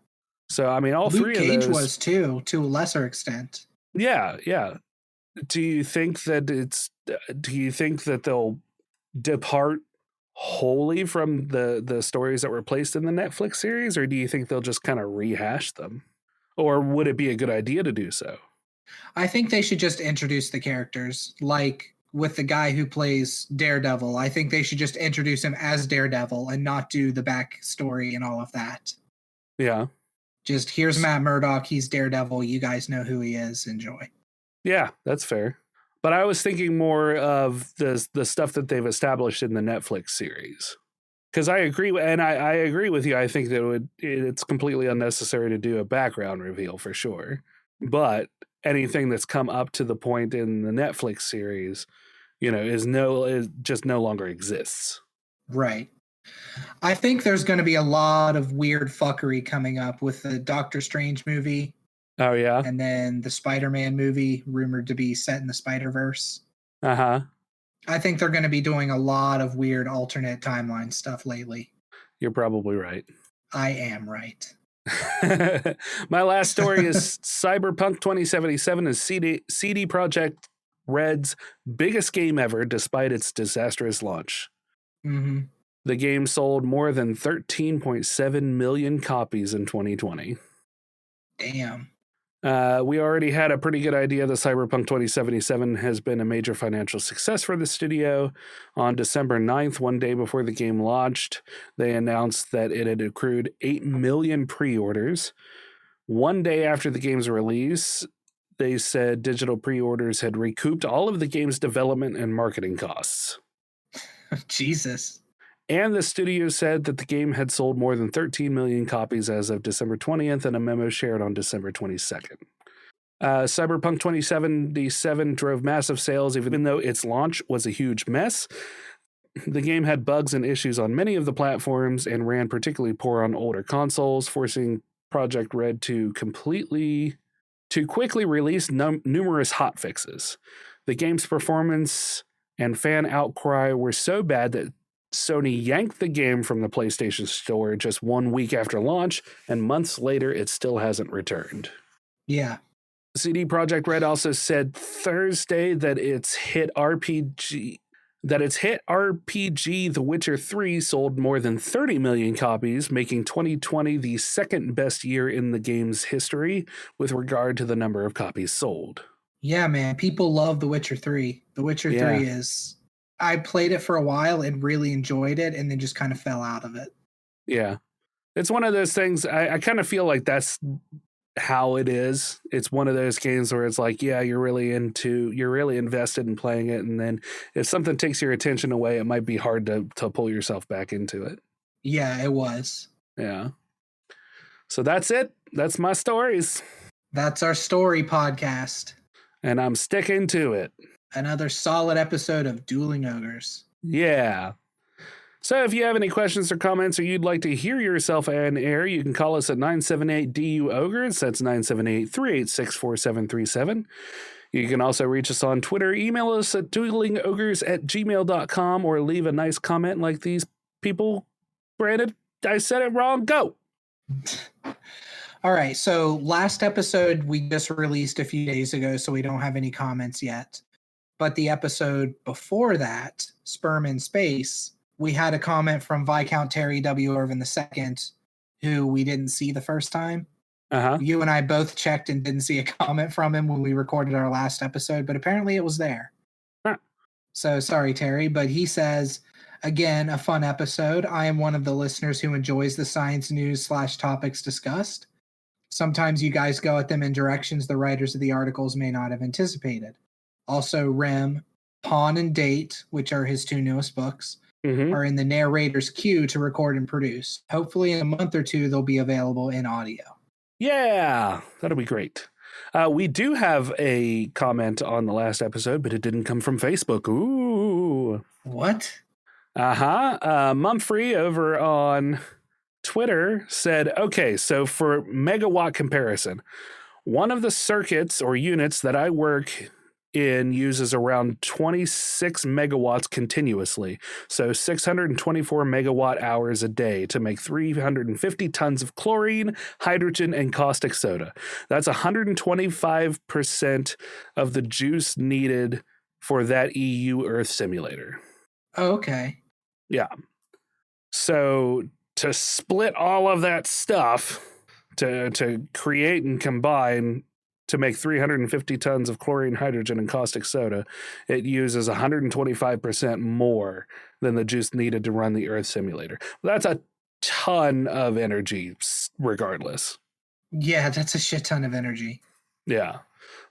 So, I mean, all Luke three Cage of those... was too, to a lesser extent. Yeah, yeah. Do you think that they'll depart wholly from the stories that were placed in the Netflix series, or do you think they'll just kind of rehash them? Or would it be a good idea to do so? I think they should just introduce the characters, like with the guy who plays Daredevil. I think they should just introduce him as Daredevil and not do the backstory and all of that. Yeah. Just here's Matt Murdock. He's Daredevil. You guys know who he is. Enjoy. Yeah, that's fair. But I was thinking more of the stuff that they've established in the Netflix series. Because I agree, and I agree with you. I think that it's completely unnecessary to do a background reveal for sure. But anything that's come up to the point in the Netflix series, is just no longer exists. Right. I think there's going to be a lot of weird fuckery coming up with the Doctor Strange movie. Oh, yeah? And then the Spider-Man movie, rumored to be set in the Spider-Verse. Uh-huh. I think they're going to be doing a lot of weird alternate timeline stuff lately. You're probably right. I am right. My last story is Cyberpunk 2077 is CD Projekt Red's biggest game ever, despite its disastrous launch. Mm-hmm. The game sold more than 13.7 million copies in 2020. Damn. We already had a pretty good idea that Cyberpunk 2077 has been a major financial success for the studio. On December 9th, one day before the game launched, they announced that it had accrued 8 million pre-orders. One day after the game's release, they said digital pre-orders had recouped all of the game's development and marketing costs. Jesus. And the studio said that the game had sold more than 13 million copies as of December 20th in a memo shared on December 22nd. Cyberpunk 2077 drove massive sales, even though its launch was a huge mess. The game had bugs and issues on many of the platforms and ran particularly poor on older consoles, forcing Projekt Red to quickly release numerous hotfixes. The game's performance and fan outcry were so bad that Sony yanked the game from the PlayStation Store just 1 week after launch, and months later, it still hasn't returned. Yeah. CD Projekt Red also said Thursday that its hit RPG, The Witcher 3, sold more than 30 million copies, making 2020 the second best year in the game's history with regard to the number of copies sold. Yeah, man. People love The Witcher 3. The Witcher 3 is... I played it for a while and really enjoyed it and then just kind of fell out of it. Yeah. It's one of those things, I kind of feel like that's how it is. It's one of those games where it's like, yeah, you're really invested in playing it. And then if something takes your attention away, it might be hard to pull yourself back into it. Yeah, it was. Yeah. So that's it. That's my stories. That's our story podcast. And I'm sticking to it. Another solid episode of Dueling Ogres. Yeah. So if you have any questions or comments or you'd like to hear yourself on air, you can call us at 978-DU-OGRES. That's 978-386-4737. You can also reach us on Twitter. Email us at duelingogres@gmail.com or leave a nice comment like these people. Brandon, I said it wrong. Go. All right. So last episode we just released a few days ago, so we don't have any comments yet. But the episode before that, Sperm in Space, we had a comment from Viscount Terry W. Irvin II, who we didn't see the first time. Uh-huh. You and I both checked and didn't see a comment from him when we recorded our last episode, but apparently it was there. Huh. So sorry, Terry, but he says, again, a fun episode. I am one of the listeners who enjoys the science news / topics discussed. Sometimes you guys go at them in directions the writers of the articles may not have anticipated. Also, Rem, Pawn and Date, which are his 2 newest books, are in the narrator's queue to record and produce. Hopefully in a month or 2, they'll be available in audio. Yeah, that'll be great. We do have a comment on the last episode, but it didn't come from Facebook. Ooh. What? Mumfrey over on Twitter said, okay, so for megawatt comparison, one of the circuits or units that I work in uses around 26 megawatts continuously, so 624 megawatt hours a day to make 350 tons of chlorine, hydrogen, and caustic soda. That's 125% of the juice needed for that EU Earth simulator. Oh, okay. Yeah. So to split all of that stuff to create and combine to make 350 tons of chlorine, hydrogen, and caustic soda, it uses 125% more than the juice needed to run the Earth simulator. That's a ton of energy, regardless. Yeah, that's a shit ton of energy. Yeah.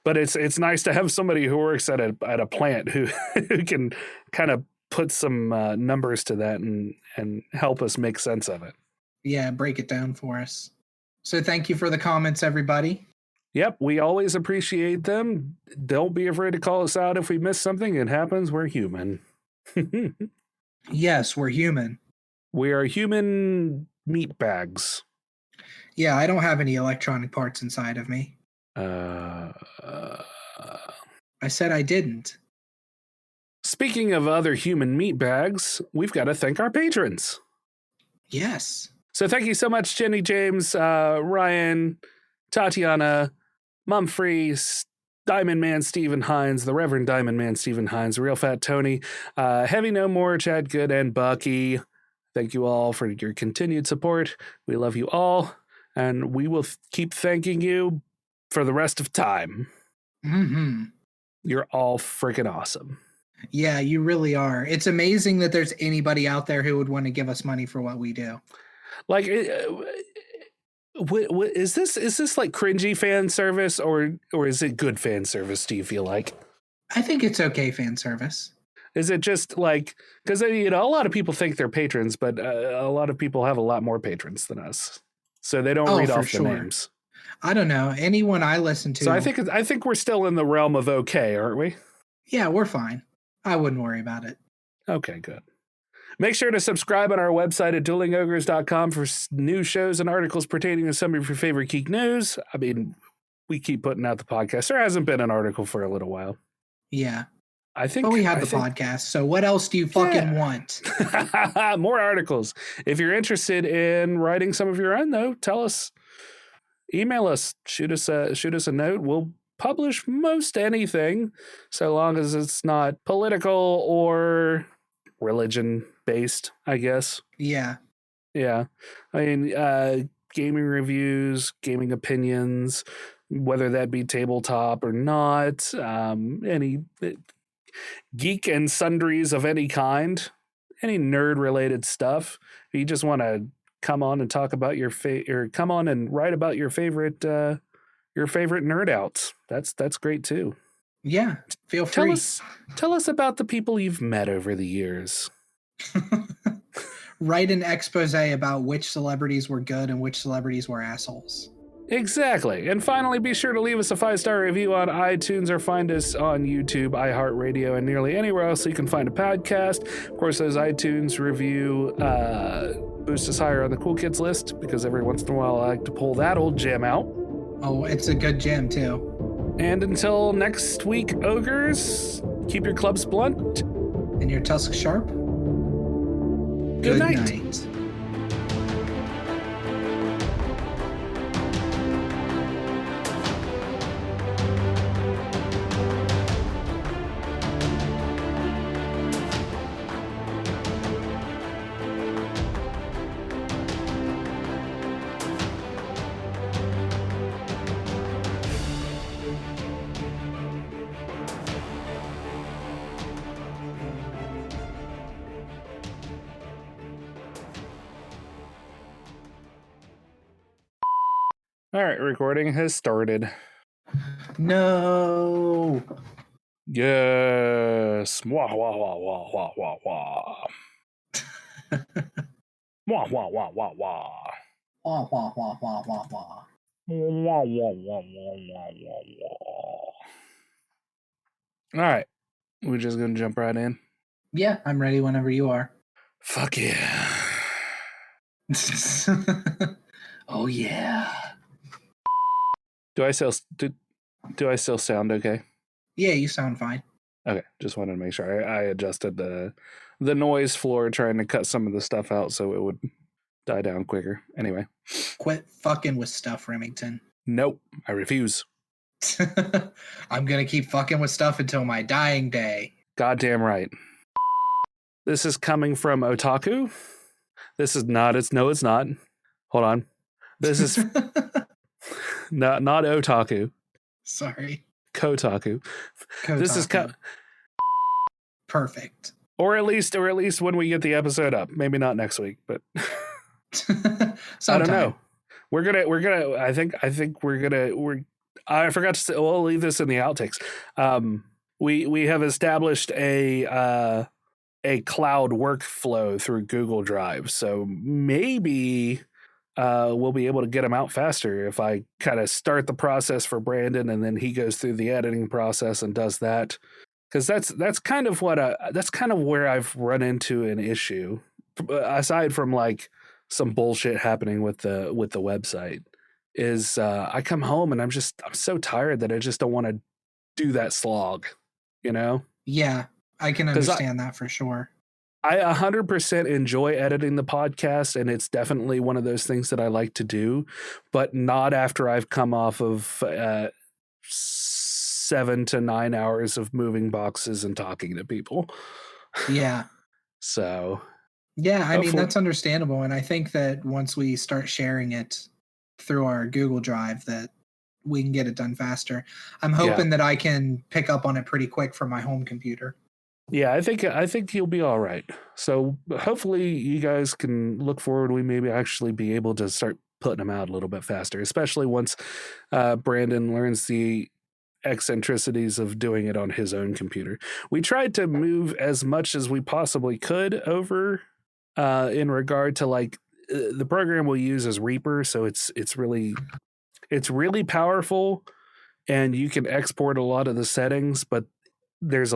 But it's nice to have somebody who works at a plant who can kind of put some numbers to that and help us make sense of it. Yeah, break it down for us. So thank you for the comments, everybody. Yep, we always appreciate them. Don't be afraid to call us out if we miss something. It happens. We're human. Yes, we're human. We are human meat bags. Yeah, I don't have any electronic parts inside of me. I said I didn't. Speaking of other human meat bags, we've got to thank our patrons. Yes. So thank you so much, Jenny James, Ryan, Tatiana, Mumfrey, Diamond Man Stephen Hines, the Reverend Diamond Man Stephen Hines, Real Fat Tony, Heavy No More, Chad Good, and Bucky. Thank you all for your continued support. We love you all, and we will keep thanking you for the rest of time. Mm-hmm. You're all freaking awesome. Yeah, you really are. It's amazing that there's anybody out there who would want to give us money for what we do. Like, is this like cringy fan service or is it good fan service? Do you feel like? I think it's okay fan service. Is it just like, because a lot of people think they're patrons, but a lot of people have a lot more patrons than us, so they don't read off the names. I don't know. Anyone I listen to. So I think we're still in the realm of okay, aren't we? Yeah, we're fine. I wouldn't worry about it. Okay, good. Make sure to subscribe on our website at duelingogres.com for new shows and articles pertaining to some of your favorite geek news. I mean, we keep putting out the podcast. There hasn't been an article for a little while. Yeah. But we have the podcast, so what else do you fucking want? More articles. If you're interested in writing some of your own, though, tell us. Email us. Shoot us a note. We'll publish most anything, so long as it's not political or religion based, I guess. Yeah. I mean, gaming reviews, gaming opinions, whether that be tabletop or not, any geek and sundries of any kind, any nerd related stuff. If you just want to come on and talk about or come on and write about your favorite nerd outs, that's great too. Yeah, feel free. Tell us about the people you've met over the years. Write an expose about which celebrities were good and which celebrities were assholes. Exactly. And finally, be sure to leave us a 5-star review on iTunes or find us on YouTube, iHeartRadio, and nearly anywhere else you can find a podcast. Of course, those iTunes review boost us higher on the cool kids list, because every once in a while I like to pull that old gem out. Oh, it's a good gem too. And until next week, ogres, keep your clubs blunt. And your tusks sharp. Good night. All right, recording has started. No. Yes. Wah, wah, wah, wah, wah, wah, wah. Wah, wah, wah, wah, wah. Wah, wah, wah, wah, wah, wah. Wah, wah, wah, wah, wah, wah, wah. All right. We're just going to jump right in. Yeah, I'm ready whenever you are. Fuck yeah. Oh, yeah. Do I still sound okay? Yeah, you sound fine. Okay, just wanted to make sure. I adjusted the noise floor, trying to cut some of the stuff out so it would die down quicker. Anyway. Quit fucking with stuff, Remington. Nope, I refuse. I'm gonna keep fucking with stuff until my dying day. Goddamn right. This is coming from Otaku. This is not. It's not. Hold on. This is not Otaku. Sorry. Kotaku. This is perfect. Or at least when we get the episode up. Maybe not next week, but I don't know. We're gonna. I forgot to say. We'll leave this in the outtakes. We have established a cloud workflow through Google Drive, so maybe we'll be able to get them out faster if I kind of start the process for Brandon, and then he goes through the editing process and does that. Because that's kind of where I've run into an issue, aside from like some bullshit happening with the website. Is I come home and I'm so tired that I just don't want to do that slog, you know? Yeah, I can understand that for sure. I 100% enjoy editing the podcast, and it's definitely one of those things that I like to do, but not after I've come off of 7 to 9 hours of moving boxes and talking to people. Yeah. So. Yeah, I mean, that's understandable. And I think that once we start sharing it through our Google Drive, that we can get it done faster. I'm hoping that I can pick up on it pretty quick from my home computer. Yeah, I think you'll be all right. So hopefully you guys can look forward. We maybe actually be able to start putting them out a little bit faster, especially once Brandon learns the eccentricities of doing it on his own computer. We tried to move as much as we possibly could over in regard to like the program we'll use is Reaper, so it's really powerful, and you can export a lot of the settings, but there's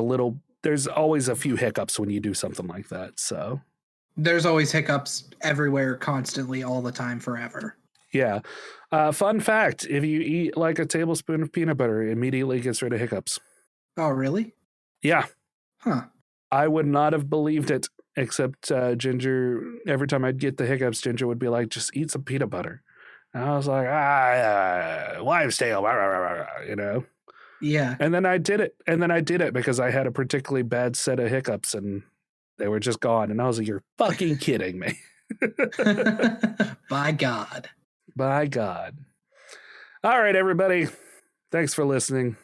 always a few hiccups when you do something like that. So there's always hiccups everywhere, constantly, all the time, forever. Yeah. Fun fact, if you eat like a tablespoon of peanut butter, it immediately gets rid of hiccups. Oh, really? Yeah. Huh. I would not have believed it, except Ginger, every time I'd get the hiccups, Ginger would be like, just eat some peanut butter. And I was like, wives' tale, you know? Yeah. And then I did it because I had a particularly bad set of hiccups and they were just gone. And I was like, you're fucking kidding me. By God. By God. All right, everybody. Thanks for listening.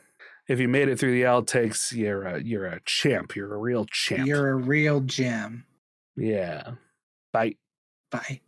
If you made it through the outtakes, you're a champ. You're a real champ. You're a real gem. Yeah. Bye. Bye.